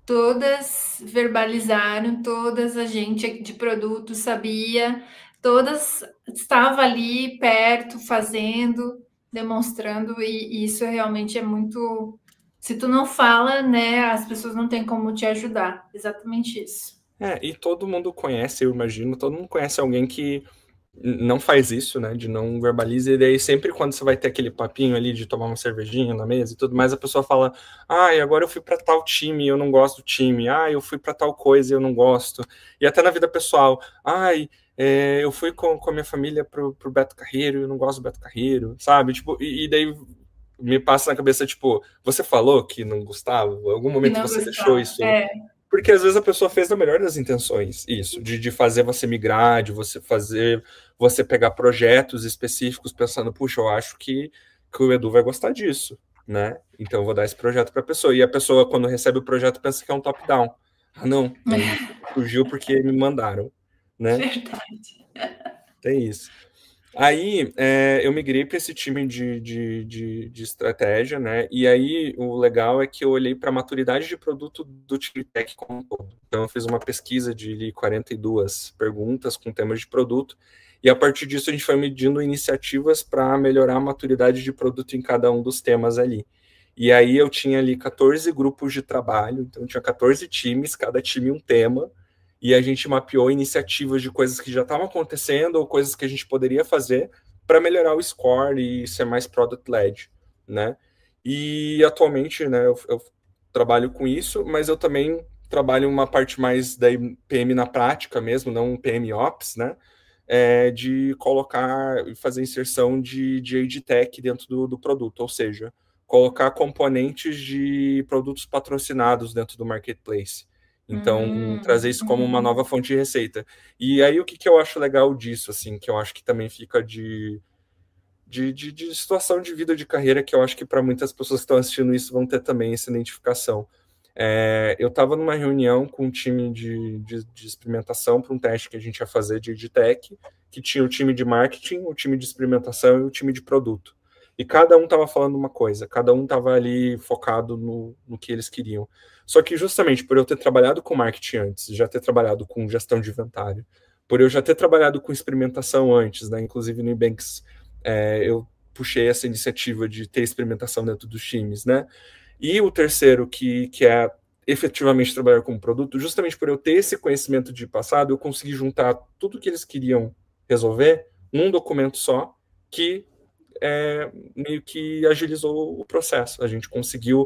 verbalizaram, todas a gente de produto sabia, todas estava ali perto, fazendo, demonstrando, e isso realmente é muito. Se tu não fala, né, as pessoas não têm como te ajudar. Exatamente isso. E todo mundo conhece, eu imagino, todo mundo conhece alguém que não faz isso, né? De não verbaliza, e daí sempre quando você vai ter aquele papinho ali de tomar uma cervejinha na mesa e tudo mais, a pessoa fala: agora eu fui para tal time e eu não gosto do time. Eu fui para tal coisa e eu não gosto. E até na vida pessoal: eu fui com a minha família pro Beto Carreiro e eu não gosto do Beto Carreiro, sabe? Tipo, e daí me passa na cabeça, tipo, você falou que não gostava? Em algum E momento não você deixou gostar. isso? Porque às vezes a pessoa fez na melhor das intenções isso, de fazer você migrar, de você pegar projetos específicos pensando, puxa, eu acho que o Edu vai gostar disso, né? Então eu vou dar esse projeto para a pessoa. E a pessoa, quando recebe o projeto, pensa que é um top-down. Não, surgiu porque me mandaram, né? Verdade. Tem isso. Aí eu migrei para esse time de estratégia, né? E aí o legal é que eu olhei para a maturidade de produto do time tech como um todo. Então eu fiz uma pesquisa de 42 perguntas com temas de produto, e a partir disso a gente foi medindo iniciativas para melhorar a maturidade de produto em cada um dos temas ali. E aí eu tinha ali 14 grupos de trabalho, então tinha 14 times, cada time um tema, e a gente mapeou iniciativas de coisas que já estavam acontecendo ou coisas que a gente poderia fazer para melhorar o score e ser mais product-led, né? E atualmente, né, eu trabalho com isso, mas eu também trabalho uma parte mais da PM na prática mesmo, não PM Ops, né? De colocar e fazer inserção de Age Tech dentro do produto, ou seja, colocar componentes de produtos patrocinados dentro do marketplace. Então, trazer isso como uma nova fonte de receita. E aí, o que, que eu acho legal disso, assim, que eu acho que também fica de situação de vida, de carreira, que eu acho que para muitas pessoas que estão assistindo isso vão ter também essa identificação. Eu estava numa reunião com um time de experimentação para um teste que a gente ia fazer de EdTech, que tinha o time de marketing, o time de experimentação e o time de produto. E cada um estava falando uma coisa, cada um estava ali focado no que eles queriam. Só que justamente por eu ter trabalhado com marketing antes, já ter trabalhado com gestão de inventário, por eu já ter trabalhado com experimentação antes, né? Inclusive no Ebanks, eu puxei essa iniciativa de ter experimentação dentro dos times, né? E o terceiro, que é efetivamente trabalhar com produto, justamente por eu ter esse conhecimento de passado, eu consegui juntar tudo que eles queriam resolver num documento só, que meio que agilizou o processo. A gente conseguiu,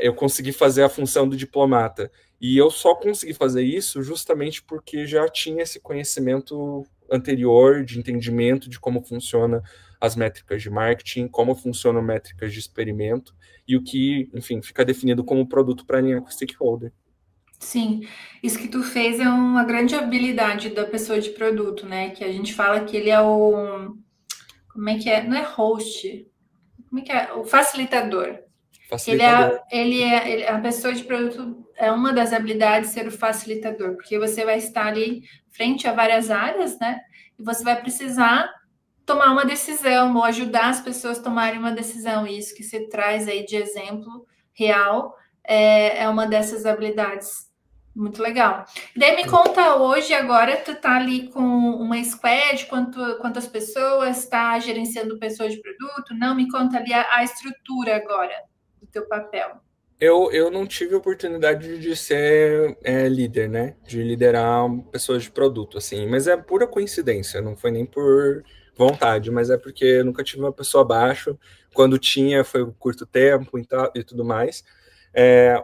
eu consegui fazer a função do diplomata. E eu só consegui fazer isso justamente porque já tinha esse conhecimento anterior de entendimento de como funciona as métricas de marketing, como funcionam métricas de experimento e o que, enfim, fica definido como produto para alinhar com o stakeholder. Sim, isso que tu fez é uma grande habilidade da pessoa de produto, né? Que a gente fala que ele é o... Como é que é? Não é host. Como é que é? O facilitador. Facilitador. A pessoa de produto é uma das habilidades ser o facilitador, porque você vai estar ali frente a várias áreas, né? E você vai precisar tomar uma decisão ou ajudar as pessoas a tomarem uma decisão. E isso que você traz aí de exemplo real é uma dessas habilidades. Muito legal. E daí me conta hoje, agora tu tá ali com uma squad, quantas pessoas, tá gerenciando pessoas de produto? Não, me conta ali a estrutura agora do teu papel. Eu não tive oportunidade de ser líder, né? De liderar pessoas de produto, assim. Mas é pura coincidência, não foi nem por vontade, mas é porque eu nunca tive uma pessoa abaixo. Quando tinha, foi um curto tempo e tudo mais.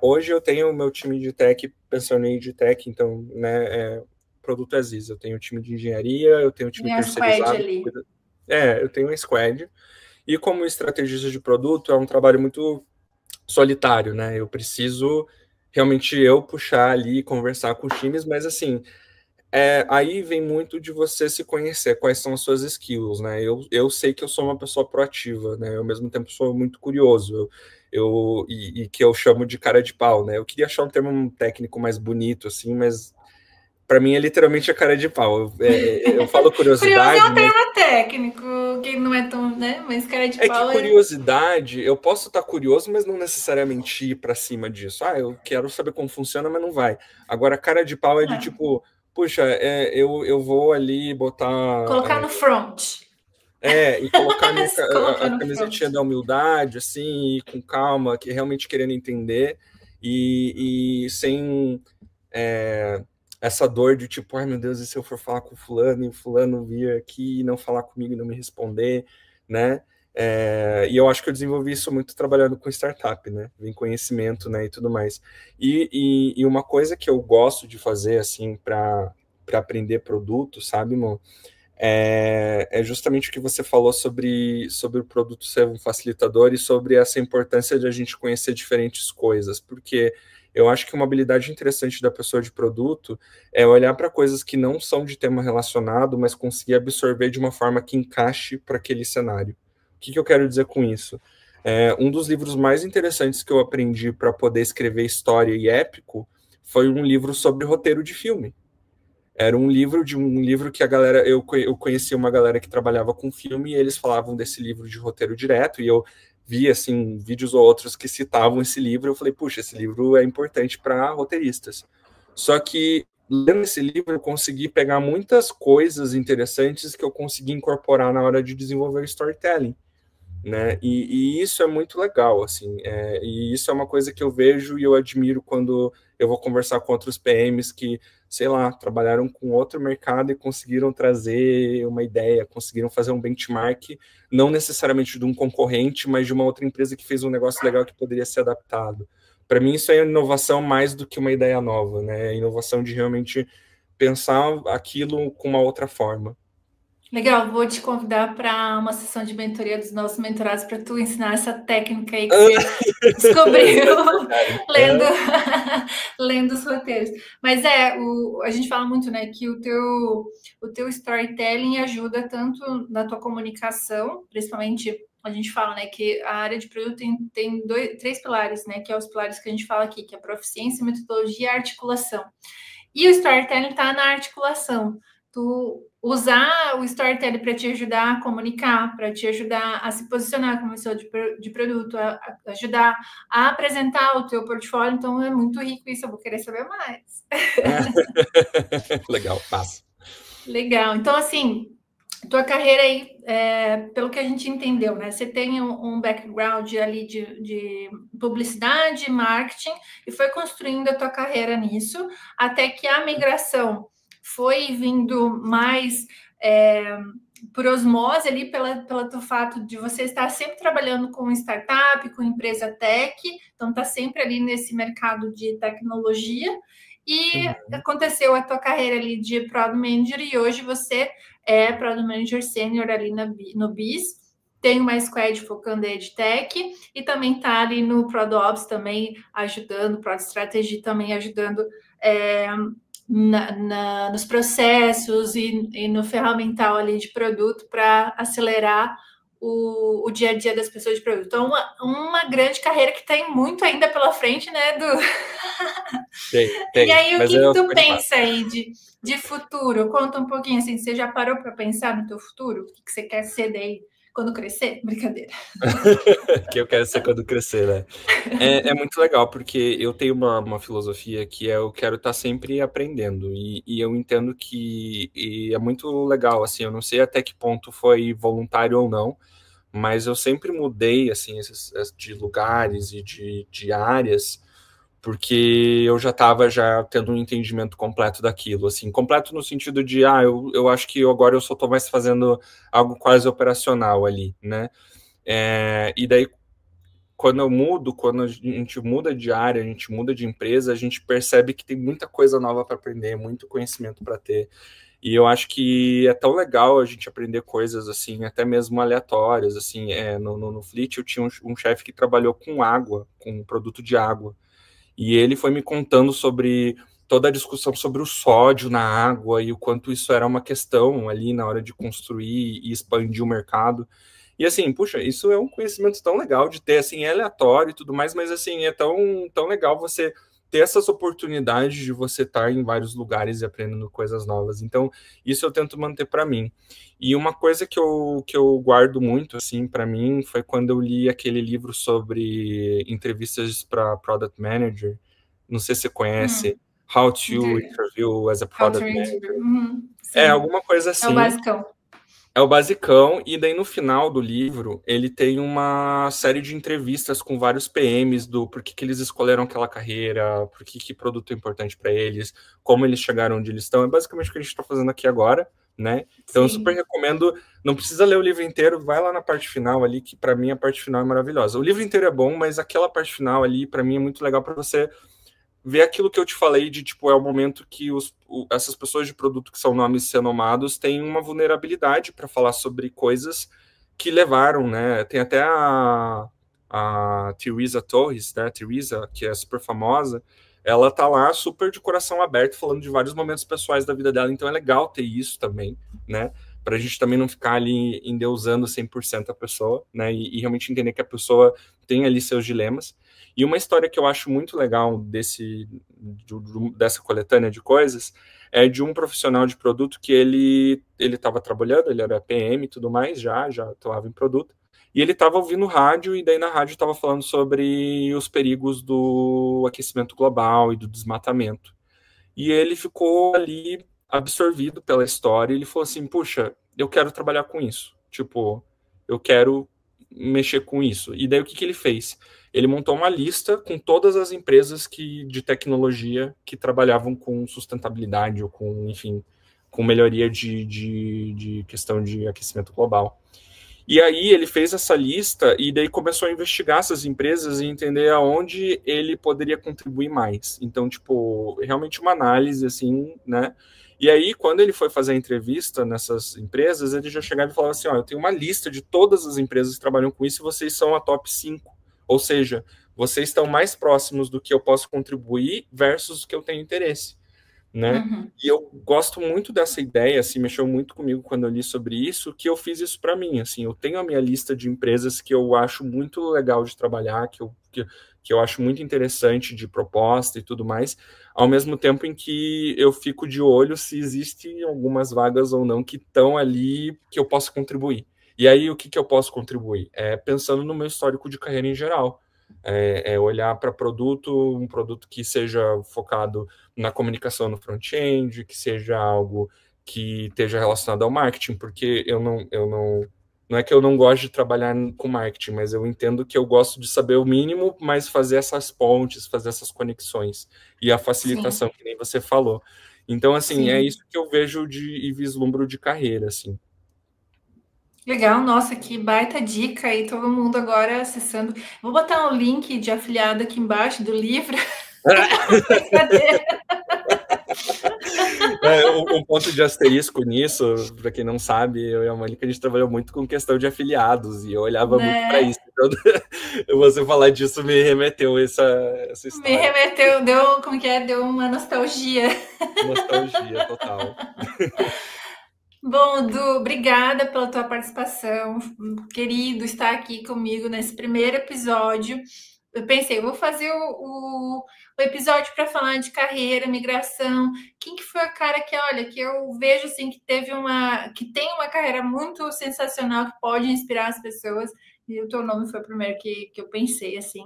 Hoje eu tenho o meu time de tech, pensando de tech, então, né, produto Aziz. Eu tenho um time de engenharia, eu tenho um time Tem a squad terceirizado. ali. Eu tenho um squad. E como estrategista de produto, é um trabalho muito solitário, né? Eu preciso realmente eu puxar ali, conversar com os times, mas assim, aí vem muito de você se conhecer, quais são as suas skills, né? Eu sei que eu sou uma pessoa proativa, né? Eu, ao mesmo tempo, sou muito curioso, e que eu chamo de cara de pau, né? Eu queria achar um termo técnico mais bonito, assim, mas para mim é literalmente a cara de pau. Eu falo Curioso é curiosidade, um mas tema técnico, que não é tão, né? Mas cara de é que pau é. curiosidade, eu posso estar curioso, mas não necessariamente ir para cima disso. Eu quero saber como funciona, mas não vai. Agora, cara de pau é de tipo, puxa, eu vou ali botar. Colocar no front. E colocar Se colocar a no camisetinha front. da humildade, assim, e com calma, que realmente querendo entender, e sem essa dor de tipo, ai meu Deus, e se eu for falar com o fulano, e o fulano vir aqui e não falar comigo e não me responder, né? E eu acho que eu desenvolvi isso muito trabalhando com startup, né? Vem conhecimento, né? E tudo mais. E uma coisa que eu gosto de fazer, assim, para aprender produto, sabe, irmão? É justamente o que você falou sobre o produto ser um facilitador e sobre essa importância de a gente conhecer diferentes coisas, porque eu acho que uma habilidade interessante da pessoa de produto é olhar para coisas que não são de tema relacionado, mas conseguir absorver de uma forma que encaixe para aquele cenário. O que eu quero dizer com isso? Um dos livros mais interessantes que eu aprendi para poder escrever história e épico foi um livro sobre roteiro de filme. Era um livro que a galera, eu conhecia uma galera que trabalhava com filme e eles falavam desse livro de roteiro direto e eu vi assim vídeos ou outros que citavam esse livro. Eu falei, puxa, esse livro é importante para roteiristas. Só que lendo esse livro eu consegui pegar muitas coisas interessantes que eu consegui incorporar na hora de desenvolver o storytelling, né? E isso é muito legal, assim. E isso é uma coisa que eu vejo e eu admiro quando eu vou conversar com outros PMs que, sei lá, trabalharam com outro mercado e conseguiram trazer uma ideia, conseguiram fazer um benchmark, não necessariamente de um concorrente, mas de uma outra empresa que fez um negócio legal que poderia ser adaptado. Para mim, isso é inovação mais do que uma ideia nova, né? É inovação de realmente pensar aquilo com uma outra forma. Legal, vou te convidar para uma sessão de mentoria dos nossos mentorados para tu ensinar essa técnica aí que você descobriu lendo, lendo os roteiros. Mas a gente fala muito, né, que o teu storytelling ajuda tanto na tua comunicação, principalmente a gente fala, né, que a área de produto tem três pilares, né, que é os pilares que a gente fala aqui, que é a proficiência, metodologia e articulação. E o storytelling está na articulação. Tu usar o storytelling para te ajudar a comunicar, para te ajudar a se posicionar como pessoa de produto, a ajudar a apresentar o teu portfólio. Então, é muito rico isso. Eu vou querer saber mais. Legal, passo. Legal. Então, assim, tua carreira aí, pelo que a gente entendeu, né? Você tem um background ali de publicidade, marketing, e foi construindo a tua carreira nisso, até que a migração foi vindo mais por osmose ali, pelo fato de você estar sempre trabalhando com startup, com empresa tech, então tá sempre ali nesse mercado de tecnologia, e aconteceu a tua carreira ali de Product Manager, e hoje você é Product Manager Senior ali no BIS, tem uma squad focando em EdTech, e também tá ali no ProdOps também ajudando, Product Strategy também ajudando nos processos e no ferramental ali de produto para acelerar o dia a dia das pessoas de produto. Então, uma grande carreira que tem muito ainda pela frente, né, Tem. E aí, o que tu pensa pensa aí de futuro? Conta um pouquinho, assim, você já parou para pensar no teu futuro? O que você quer ser daí quando crescer? Brincadeira. Que eu quero ser quando crescer, né? É muito legal, porque eu tenho uma filosofia que eu quero estar sempre aprendendo, e eu entendo que é muito legal, assim, eu não sei até que ponto foi voluntário ou não, mas eu sempre mudei, assim, de lugares e de áreas, porque eu já estava já tendo um entendimento completo daquilo, assim, completo no sentido de, eu acho que agora eu só estou mais fazendo algo quase operacional ali, né? E daí, quando a gente muda de área, a gente muda de empresa, a gente percebe que tem muita coisa nova para aprender, muito conhecimento para ter. E eu acho que é tão legal a gente aprender coisas assim, até mesmo aleatórias. Assim, no Fleet eu tinha um chefe que trabalhou com água, com um produto de água. E ele foi me contando sobre toda a discussão sobre o sódio na água e o quanto isso era uma questão ali na hora de construir e expandir o mercado. E assim, puxa, isso é um conhecimento tão legal de ter, assim, é aleatório e tudo mais, mas assim, é tão legal você ter essas oportunidades de você estar em vários lugares e aprendendo coisas novas. Então, isso eu tento manter para mim. E uma coisa que eu guardo muito, assim, para mim, foi quando eu li aquele livro sobre entrevistas para Product Manager. Não sei se você conhece, How to Interview as a Product Manager. Alguma coisa assim. É o basicão. É o basicão, e daí no final do livro ele tem uma série de entrevistas com vários PMs do por que eles escolheram aquela carreira, por que produto é importante para eles, como eles chegaram onde eles estão. É basicamente o que a gente está fazendo aqui agora, né? Então eu super recomendo, não precisa ler o livro inteiro, vai lá na parte final ali, que para mim a parte final é maravilhosa. O livro inteiro é bom, mas aquela parte final ali para mim é muito legal para você ver aquilo que eu te falei de, tipo, é o momento que essas pessoas de produto que são nomes renomados têm uma vulnerabilidade para falar sobre coisas que levaram, né? Tem até a Teresa Torres, né? Teresa, que é super famosa, ela tá lá super de coração aberto, falando de vários momentos pessoais da vida dela, então é legal ter isso também, né? Pra gente também não ficar ali endeusando 100% a pessoa, né? E realmente entender que a pessoa tem ali seus dilemas. E uma história que eu acho muito legal dessa coletânea de coisas é de um profissional de produto que ele estava trabalhando, ele era PM e tudo mais, já atuava em produto, e ele estava ouvindo rádio, e daí na rádio estava falando sobre os perigos do aquecimento global e do desmatamento. E ele ficou ali absorvido pela história, e ele falou assim, puxa, eu quero trabalhar com isso. Tipo, eu quero mexer com isso. E daí o que ele fez? ele montou uma lista com todas as empresas de tecnologia que trabalhavam com sustentabilidade ou com, enfim, com melhoria de questão de aquecimento global. E aí ele fez essa lista e daí começou a investigar essas empresas e entender aonde ele poderia contribuir mais. Então, tipo, realmente uma análise, assim, né? E aí, quando ele foi fazer a entrevista nessas empresas, ele já chegava e falava assim, ó, eu tenho uma lista de todas as empresas que trabalham com isso e vocês são a top 5. Ou seja, vocês estão mais próximos do que eu posso contribuir versus o que eu tenho interesse, né? Uhum. E eu gosto muito dessa ideia, assim, mexeu muito comigo quando eu li sobre isso, que eu fiz isso para mim, assim, eu tenho a minha lista de empresas que eu acho muito legal de trabalhar, que eu acho muito interessante de proposta e tudo mais, ao mesmo tempo em que eu fico de olho se existem algumas vagas ou não que estão ali que eu posso contribuir. E aí, o que eu posso contribuir? Pensando no meu histórico de carreira em geral. Olhar para um produto que seja focado na comunicação no front-end, que seja algo que esteja relacionado ao marketing, porque não é que eu não gosto de trabalhar com marketing, mas eu entendo que eu gosto de saber o mínimo, mas fazer essas pontes, fazer essas conexões e a facilitação, que nem você falou. Então, assim, é isso que eu vejo e vislumbro de carreira, assim. Legal, nossa, que baita dica aí, todo mundo agora acessando. Vou botar um link de afiliado aqui embaixo do livro. Brincadeira. Um ponto de asterisco nisso, para quem não sabe, eu e a Mônica, a gente trabalhou muito com questão de afiliados, e eu olhava muito para isso. Então, você falar disso me remeteu essa história. Me remeteu, como que é? Deu uma nostalgia. Nostalgia total. Bom, Du, obrigada pela tua participação. Querido estar aqui comigo nesse primeiro episódio. Eu pensei, eu vou fazer o episódio para falar de carreira, migração. Quem que foi a cara que, olha, que eu vejo assim que que tem uma carreira muito sensacional que pode inspirar as pessoas. E o teu nome foi o primeiro que eu pensei assim.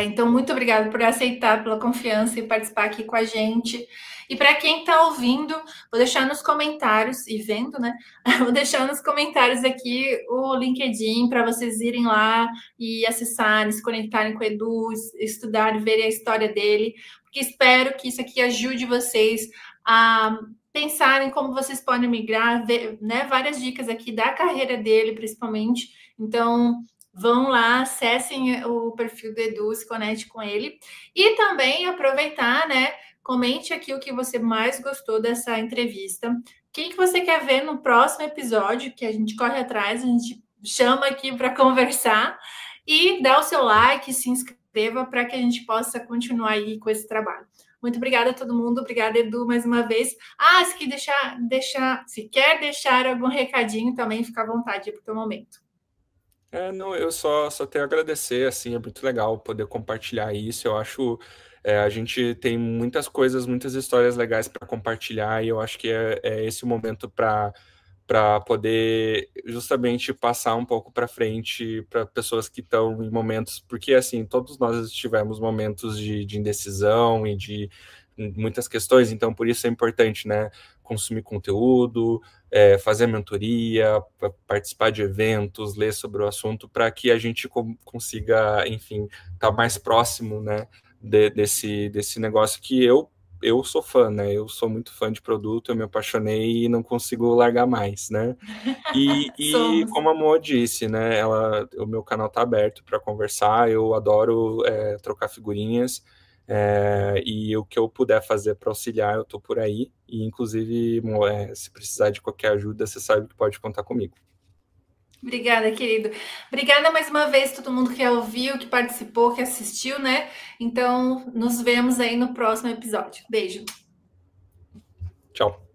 Então, muito obrigada por aceitar, pela confiança e participar aqui com a gente. E para quem está ouvindo, vou deixar nos comentários e vendo, né? Vou deixar nos comentários aqui o LinkedIn para vocês irem lá e acessarem, se conectarem com o Edu, estudarem, verem a história dele, porque espero que isso aqui ajude vocês a pensarem como vocês podem migrar, ver, né, várias dicas aqui da carreira dele, principalmente. Então, vão lá, acessem o perfil do Edu, se conecte com ele. E também aproveitar, né? Comente aqui o que você mais gostou dessa entrevista. Quem que você quer ver no próximo episódio, que a gente corre atrás, a gente chama aqui para conversar. E dá o seu like, se inscreva para que a gente possa continuar aí com esse trabalho. Muito obrigada a todo mundo. Obrigada, Edu, mais uma vez. Se quer deixar algum recadinho também, fica à vontade para o teu momento. Não, eu só tenho a agradecer, assim, é muito legal poder compartilhar isso. Eu acho a gente tem muitas coisas, muitas histórias legais para compartilhar, e eu acho que é esse o momento para poder justamente passar um pouco para frente para pessoas que estão em momentos, porque assim, todos nós tivemos momentos de indecisão e de muitas questões, então por isso é importante, né, consumir conteúdo, fazer mentoria, participar de eventos, ler sobre o assunto, para que a gente consiga, enfim, estar mais próximo, né, desse negócio que eu sou fã, né? Eu sou muito fã de produto, eu me apaixonei e não consigo largar mais, né? E como a Mo disse, né? O meu canal tá aberto para conversar, eu adoro trocar figurinhas. E o que eu puder fazer para auxiliar, eu tô por aí. E, inclusive, Mo, se precisar de qualquer ajuda, você sabe que pode contar comigo. Obrigada, querido. Obrigada mais uma vez todo mundo que ouviu, que participou, que assistiu, né? Então, nos vemos aí no próximo episódio. Beijo. Tchau.